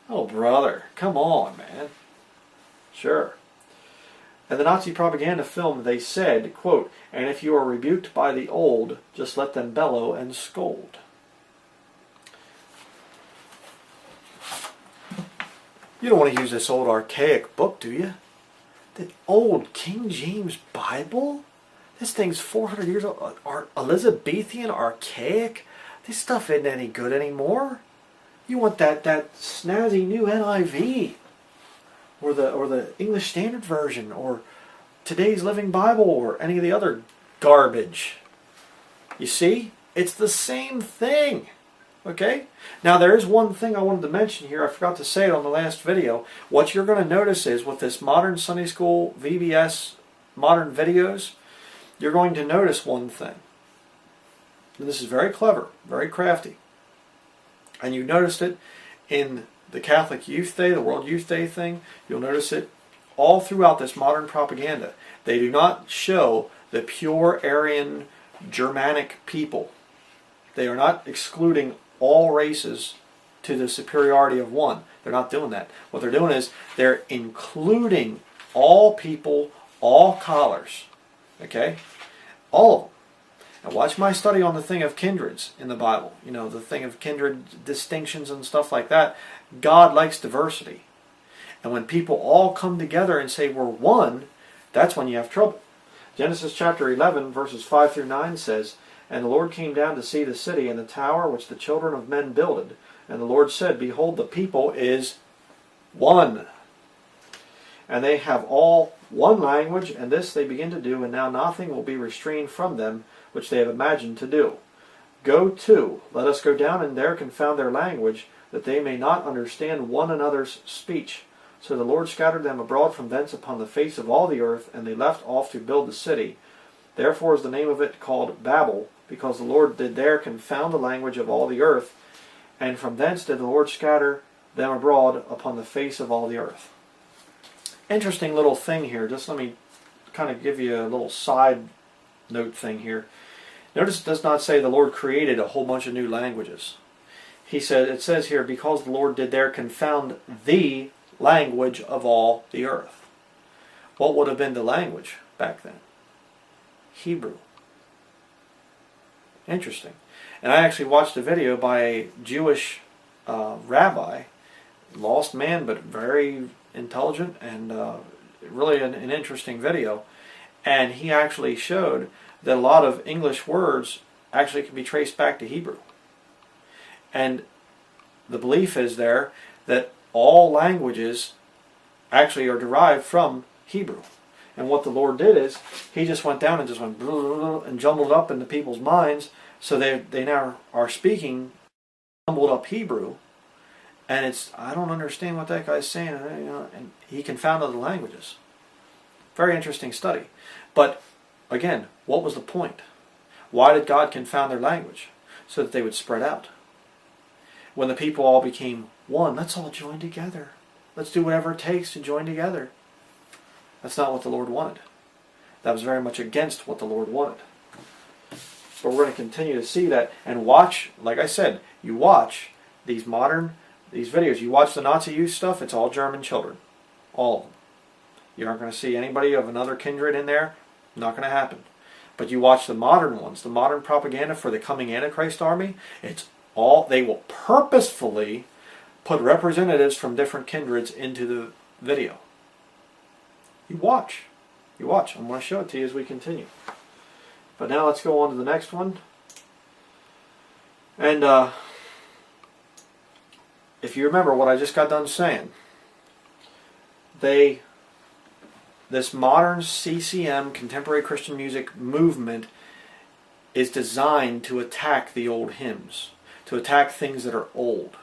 Oh, brother, come on, man. Sure. In the Nazi propaganda film, they said, quote, and if you are rebuked by the old, just let them bellow and scold. You don't want to use this old archaic book, do you? The old King James Bible? This thing's 400 years old. Elizabethan, archaic? This stuff isn't any good anymore. You want that snazzy new NIV, or the English Standard Version, or Today's Living Bible, or any of the other garbage. You see? It's the same thing. Okay? Now there is one thing I wanted to mention here. I forgot to say it on the last video. What you're going to notice is with this modern Sunday School VBS modern videos, you're going to notice one thing. And this is very clever, very crafty. And you noticed it in the Catholic Youth Day, the World Youth Day thing. You'll notice it all throughout this modern propaganda. They do not show the pure Aryan Germanic people. They are not excluding all races to the superiority of one. They're not doing that. What they're doing is they're including all people, all collars. Okay? All of them. Now watch my study on the thing of kindreds in the Bible. You know, the thing of kindred distinctions and stuff like that. God likes diversity. And when people all come together and say we're one, that's when you have trouble. Genesis chapter 11 verses 5 through 9 says, and the Lord came down to see the city and the tower which the children of men builded. And the Lord said, behold, the people is one. And they have all one language, and this they begin to do, and now nothing will be restrained from them, which they have imagined to do. Go to, let us go down and there confound their language, that they may not understand one another's speech. So the Lord scattered them abroad from thence upon the face of all the earth, and they left off to build the city. Therefore is the name of it called Babel, because the Lord did there confound the language of all the earth, and from thence did the Lord scatter them abroad upon the face of all the earth. Interesting little thing here. Just let me kind of give you a little side note thing here. Notice it does not say the Lord created a whole bunch of new languages. he said, it says here, because the Lord did there confound the language of all the earth. What would have been the language back then? Hebrew. Interesting. And I actually watched a video by a Jewish rabbi, lost man, but very intelligent, and really an interesting video. And he actually showed that a lot of English words actually can be traced back to Hebrew. And the belief is there that all languages actually are derived from Hebrew. And what the Lord did is, he just went down and just went blah, blah, blah, and jumbled up into people's minds, so they now are speaking jumbled up Hebrew, and it's, I don't understand what that guy's saying, you know, and he confounded the languages. Very interesting study. But again, what was the point? Why did God confound their language? So that they would spread out. When the people all became one, let's all join together. Let's do whatever it takes to join together. That's not what the Lord wanted. That was very much against what the Lord wanted. But we're going to continue to see that and watch, like I said, you watch these videos. You watch the Nazi youth stuff, it's all German children. All of them. You aren't going to see anybody of another kindred in there. Not going to happen. But you watch the modern ones, the modern propaganda for the coming Antichrist army, it's all, they will purposefully put representatives from different kindreds into the video. You watch. You watch. I'm going to show it to you as we continue. But now let's go on to the next one. And if you remember what I just got done saying, this modern CCM, contemporary Christian music movement, is designed to attack the old hymns, to attack things that are old.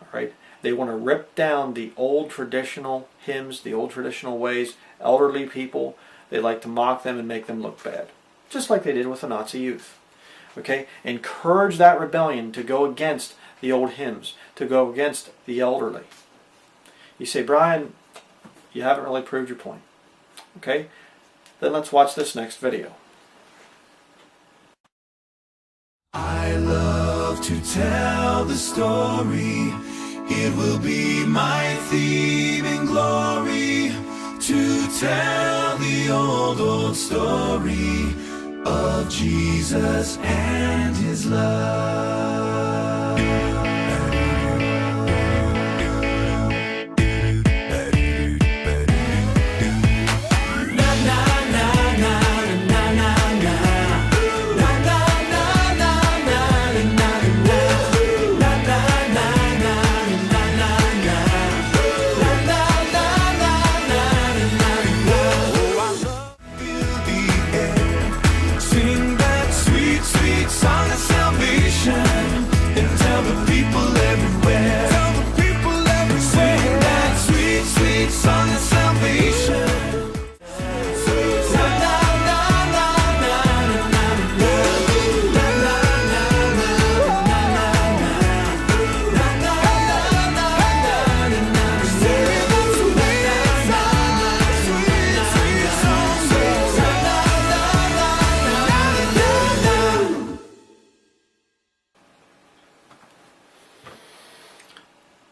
All right? They want to rip down the old traditional hymns, the old traditional ways. Elderly people, they like to mock them and make them look bad. Just like they did with the Nazi youth. Okay? Encourage that rebellion to go against the old hymns, to go against the elderly. You say, Brian, you haven't really proved your point. Okay? Then let's watch this next video. I love to tell the story. It will be my theme in glory, to tell the old story of Jesus and His love.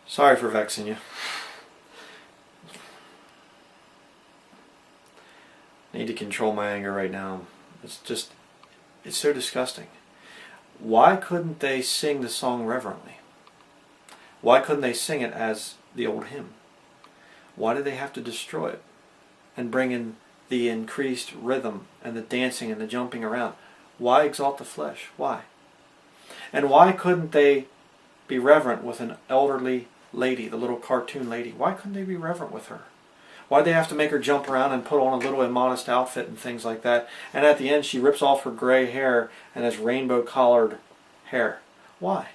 Sorry for vexing you. I need to control my anger right now. It's so disgusting. Why couldn't they sing the song reverently? Why couldn't they sing it as the old hymn? Why did they have to destroy it and bring in the increased rhythm and the dancing and the jumping around? Why exalt the flesh? Why? And why couldn't they be reverent with an elderly lady, the little cartoon lady? Why couldn't they be reverent with her? Why did they have to make her jump around and put on a little immodest outfit and things like that? And at the end she rips off her gray hair and has rainbow collared hair. Why?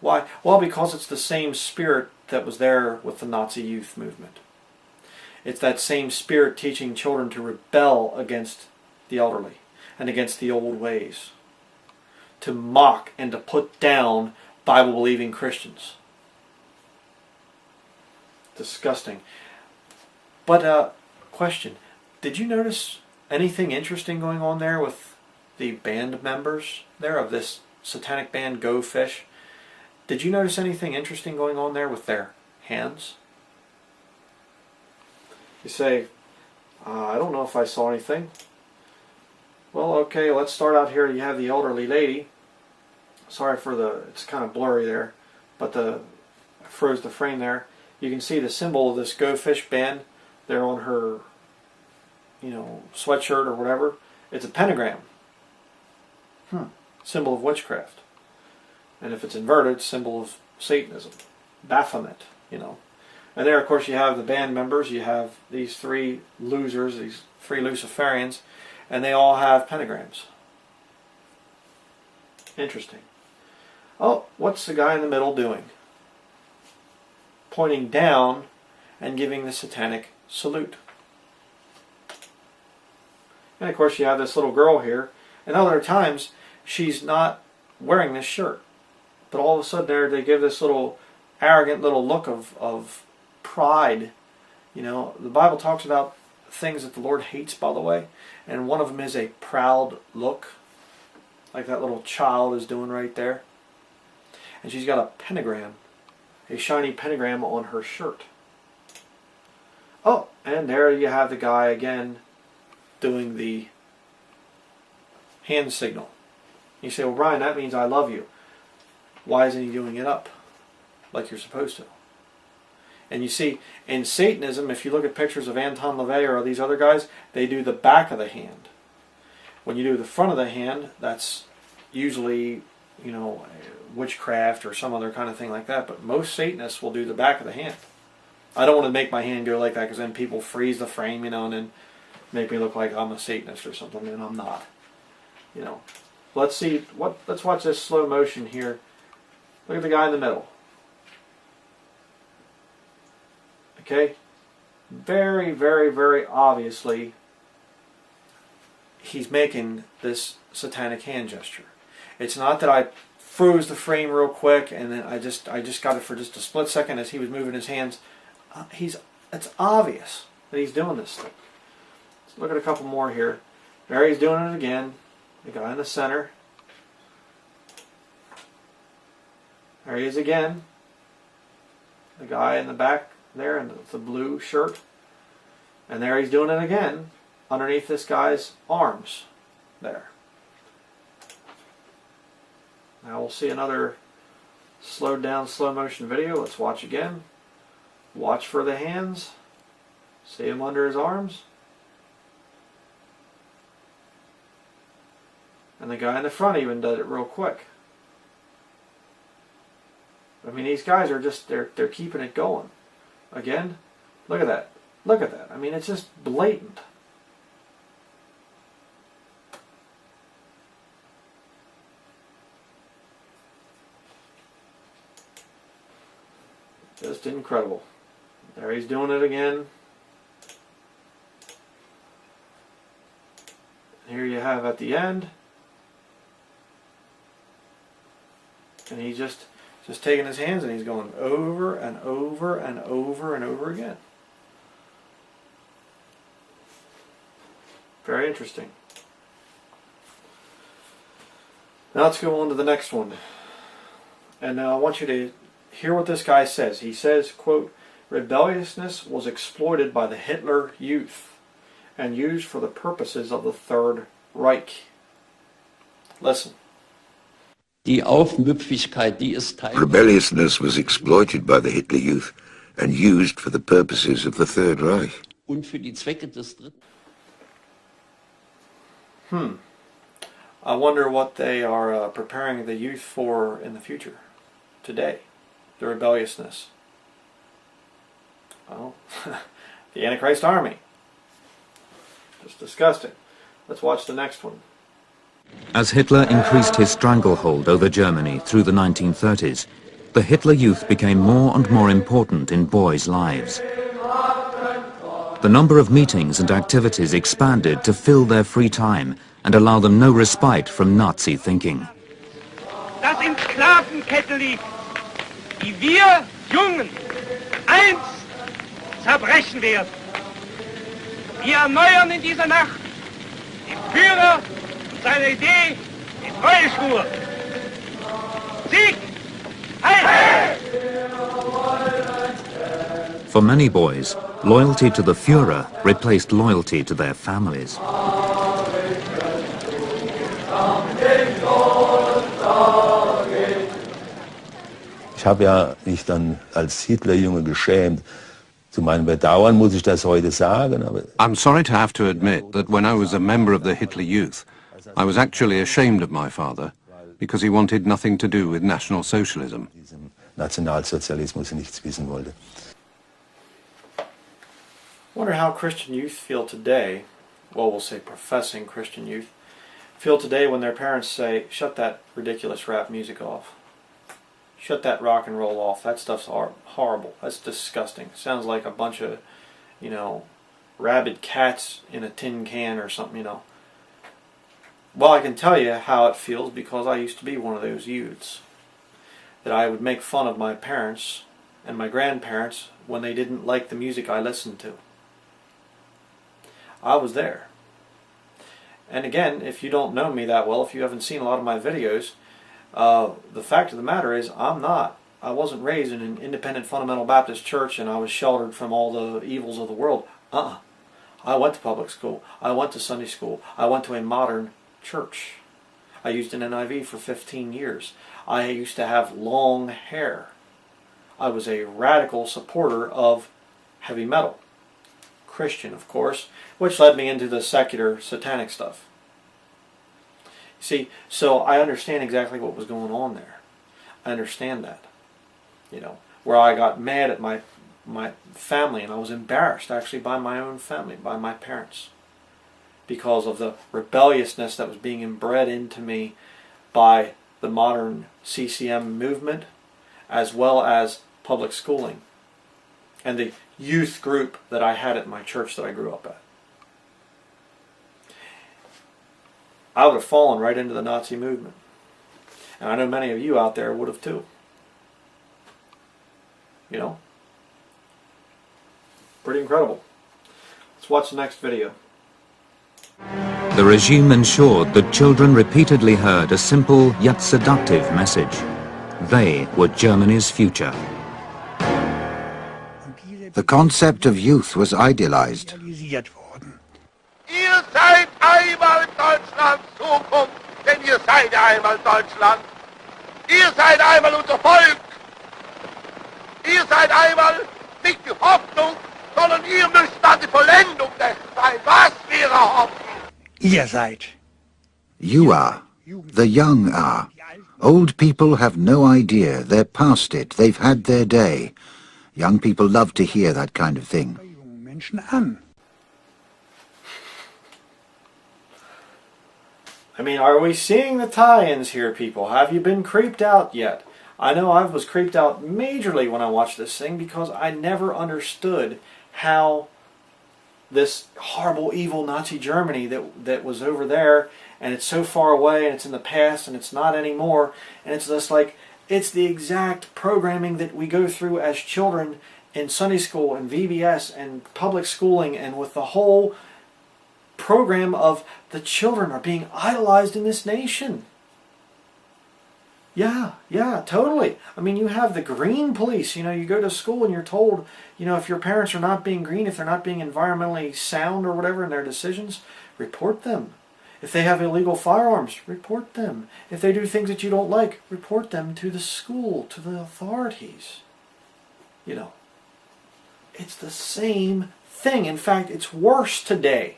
Why? Well, because it's the same spirit that was there with the Nazi youth movement. It's that same spirit teaching children to rebel against the elderly and against the old ways. To mock and to put down Bible-believing Christians. Disgusting. But, question. Did you notice anything interesting going on there with the band members there of this satanic band Go Fish. Did you notice anything interesting going on there with their hands? You say, I don't know if I saw anything. Well, okay, let's start out here. You have the elderly lady. Sorry for it's kind of blurry there, but I froze the frame there. You can see the symbol of this Go Fish band there on her, sweatshirt or whatever. It's a pentagram. Symbol of witchcraft. And if it's inverted, symbol of Satanism. Baphomet, And there, of course, you have the band members. You have these three losers, these three Luciferians, and they all have pentagrams. Interesting. Oh, what's the guy in the middle doing? Pointing down and giving the satanic salute. And of course you have this little girl here, and other times she's not wearing this shirt. But all of a sudden there they give this little arrogant little look of pride. The Bible talks about things that the Lord hates, by the way, and one of them is a proud look, like that little child is doing right there. And she's got a pentagram, a shiny pentagram on her shirt. Oh, and there you have the guy again doing the hand signal. You say, well, Bryan, that means I love you. Why isn't he doing it up like you're supposed to? And you see, in Satanism, if you look at pictures of Anton LaVey or these other guys, they do the back of the hand. When you do the front of the hand, that's usually, witchcraft or some other kind of thing like that. But most Satanists will do the back of the hand. I don't want to make my hand go like that because then people freeze the frame, and then make me look like I'm a Satanist or something, and I'm not. Let's see. Let's watch this slow motion here. Look at the guy in the middle. Okay? Very, very, very obviously, he's making this satanic hand gesture. It's not that I froze the frame real quick and then I just got it for just a split second as he was moving his hands. It's obvious that he's doing this thing. Let's look at a couple more here. There he's doing it again. The guy in the center. There he is again. The guy in the back there in the blue shirt. And there he's doing it again underneath this guy's arms there. Now we'll see another slowed down slow motion video. Let's watch again. Watch for the hands. See him under his arms. And the guy in the front even did it real quick. I mean, these guys are just, they're keeping it going. Again, look at that. Look at that. I mean, it's just blatant. Just incredible. There he's doing it again. Here you have at the end. And he's just taking his hands and he's going over and over and over and over again. Very interesting. Now let's go on to the next one. And now I want you to hear what this guy says. He says, quote, "Rebelliousness was exploited by the Hitler Youth and used for the purposes of the Third Reich." Listen. Rebelliousness was exploited by the Hitler Youth and used for the purposes of the Third Reich. I wonder what they are preparing the youth for in the future, today, the rebelliousness. Well, the Antichrist army. Just discussed it. Let's watch the next one. As Hitler increased his stranglehold over Germany through the 1930s, the Hitler Youth became more and more important in boys' lives. The number of meetings and activities expanded to fill their free time and allow them no respite from Nazi thinking. Das in Sklavenkette liegt, die wir Jungen einst zerbrechen werden. Wir erneuern in dieser Nacht den Führer und seine Idee, die Treueschwur. For many boys, loyalty to the Führer replaced loyalty to their families. Ich habe ja mich dann als Hitlerjunge geschämt. Zu meinem Bedauern muss ich das heute sagen. Aber I'm sorry to have to admit that when I was a member of the Hitler Youth, I was actually ashamed of my father because he wanted nothing to do with National Socialism. Nationalsozialismus nichts wissen wollte. I wonder how Christian youth feel today, well, we'll say professing Christian youth, feel today when their parents say, shut that ridiculous rap music off. Shut that rock and roll off. That stuff's horrible. That's disgusting. Sounds like a bunch of, you know, rabid cats in a tin can or something, you know. Well, I can tell you how it feels because I used to be one of those youths. That I would make fun of my parents and my grandparents when they didn't like the music I listened to. I was there. And again, if you don't know me that well, if you haven't seen a lot of my videos, the fact of the matter is I wasn't raised in an independent fundamental Baptist church and I was sheltered from all the evils of the world. I went to public school. I went to Sunday school. I went to a modern church. I used an NIV for 15 years. I used to have long hair. I was a radical supporter of heavy metal. Christian, of course, which led me into the secular satanic stuff. See, so I understand exactly what was going on there. I understand that. You know, where I got mad at my family and I was embarrassed actually by my own family, by my parents, because of the rebelliousness that was being inbred into me by the modern CCM movement as well as public schooling and the youth group that I had at my church that I grew up at. I would have fallen right into the Nazi movement. And I know many of you out there would have too. You know? Pretty incredible. Let's watch the next video. The regime ensured that children repeatedly heard a simple yet seductive message. They were Germany's future. The concept of youth was idealized. Ihr seid einmal Deutschlands Zukunft, denn ihr seid einmal Deutschland. Ihr seid einmal unser Volk. Ihr seid einmal nicht die Hoffnung, sondern ihr müsst dann die Vollendung dessen sein, was wir erhoffen. Ihr seid. You are. The young are. Old people have no idea. They're past it. They've had their day. Young people love to hear that kind of thing. I mean, are we seeing the tie-ins here, people? Have you been creeped out yet? I know I was creeped out majorly when I watched this thing because I never understood how this horrible, evil Nazi Germany that was over there, and it's so far away, and it's in the past, and it's not anymore, and it's just like, it's the exact programming that we go through as children in Sunday school and VBS and public schooling, and with the whole program of the children are being idolized in this nation. Yeah, totally. I mean, you have the green police. You know, you go to school and you're told, you know, if your parents are not being green, if they're not being environmentally sound or whatever in their decisions, report them. If they have illegal firearms, report them. If they do things that you don't like, report them to the school, to the authorities. You know, it's the same thing. In fact, it's worse today.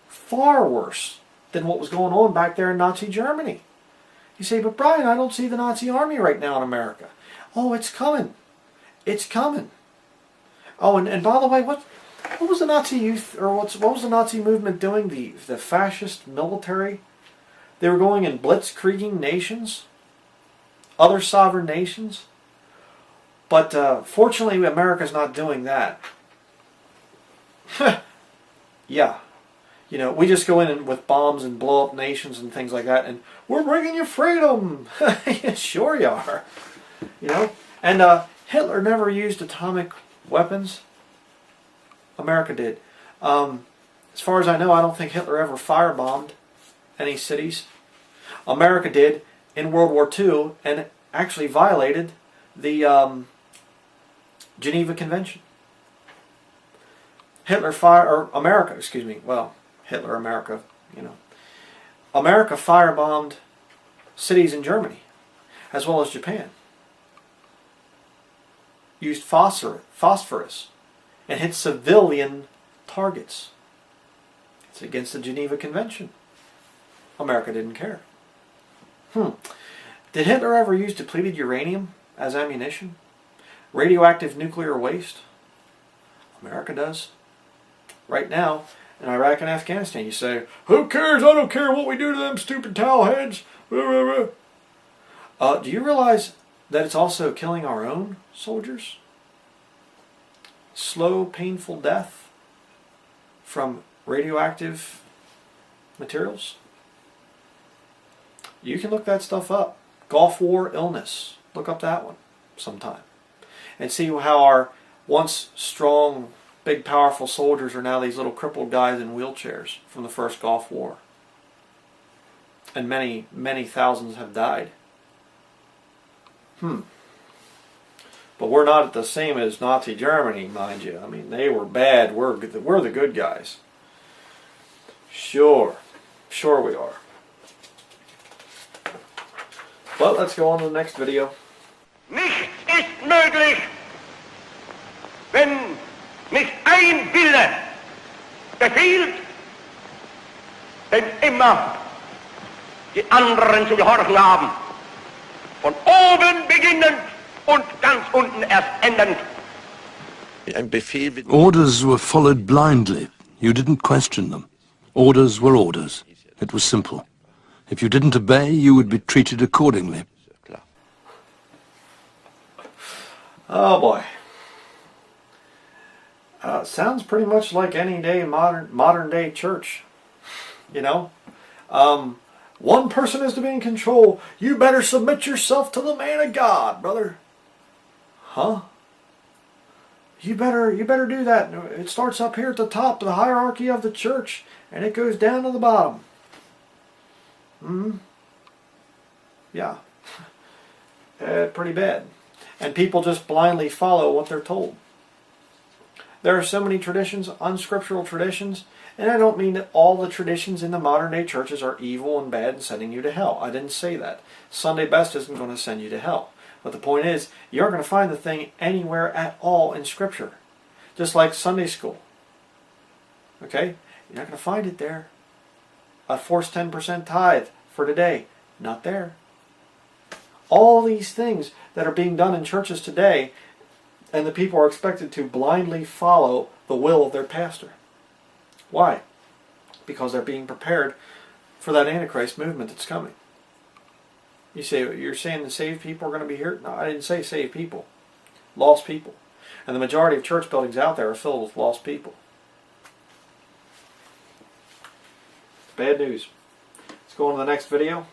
Far worse than what was going on back there in Nazi Germany. You say, but Bryan, I don't see the Nazi army right now in America. Oh, it's coming. It's coming. Oh, and by the way, what was the Nazi youth, or what was the Nazi movement doing? The fascist military? They were going and blitzkrieging nations, other sovereign nations. But fortunately, America's not doing that. Yeah. You know, we just go in and, with bombs and blow up nations and things like that, and we're bringing you freedom. Yeah, sure you are. You know, and Hitler never used atomic weapons. America did. As far as I know, I don't think Hitler ever firebombed any cities. America did in World War II, and actually violated the Geneva Convention. Hitler America, you know. America firebombed cities in Germany, as well as Japan. Used phosphorus and hit civilian targets. It's against the Geneva Convention. America didn't care. Did Hitler ever use depleted uranium as ammunition? Radioactive nuclear waste? America does. Right now, in Iraq and Afghanistan, you say, who cares? I don't care what we do to them stupid towel heads. Do you realize that it's also killing our own soldiers? Slow, painful death from radioactive materials? You can look that stuff up. Gulf War illness. Look up that one sometime. And see how our once strong, big, powerful soldiers are now these little crippled guys in wheelchairs from the first Gulf War. And many, many thousands have died. But we're not the same as Nazi Germany, mind you. I mean, they were bad. We're the good guys. Sure we are. But let's go on to the next video. Nichts ist möglich, wenn nicht ein Wille befiehlt, denn immer die anderen zu gehorchen haben. Von oben beginnend und ganz unten erst endend. Orders were followed blindly. You didn't question them. Orders were orders. It was simple. If you didn't obey, you would be treated accordingly. Oh boy. Sounds pretty much like any day modern day church. You know? One person is to be in control. You better submit yourself to the man of God, brother. Huh? You better do that. It starts up here at the top of the hierarchy of the church, and it goes down to the bottom. Yeah. Pretty bad. And people just blindly follow what they're told. There are so many traditions, unscriptural traditions, and I don't mean that all the traditions in the modern day churches are evil and bad and sending you to hell. I didn't say that. Sunday best isn't going to send you to hell. But the point is, you aren't going to find the thing anywhere at all in Scripture. Just like Sunday school. Okay? You're not going to find it there. A forced 10% tithe for today. Not there. All these things that are being done in churches today, and the people are expected to blindly follow the will of their pastor. Why? Because they're being prepared for that Antichrist movement that's coming. You say, you're saying the saved people are going to be here? No, I didn't say saved people. Lost people. And the majority of church buildings out there are filled with lost people. Bad news. Let's go on to the next video.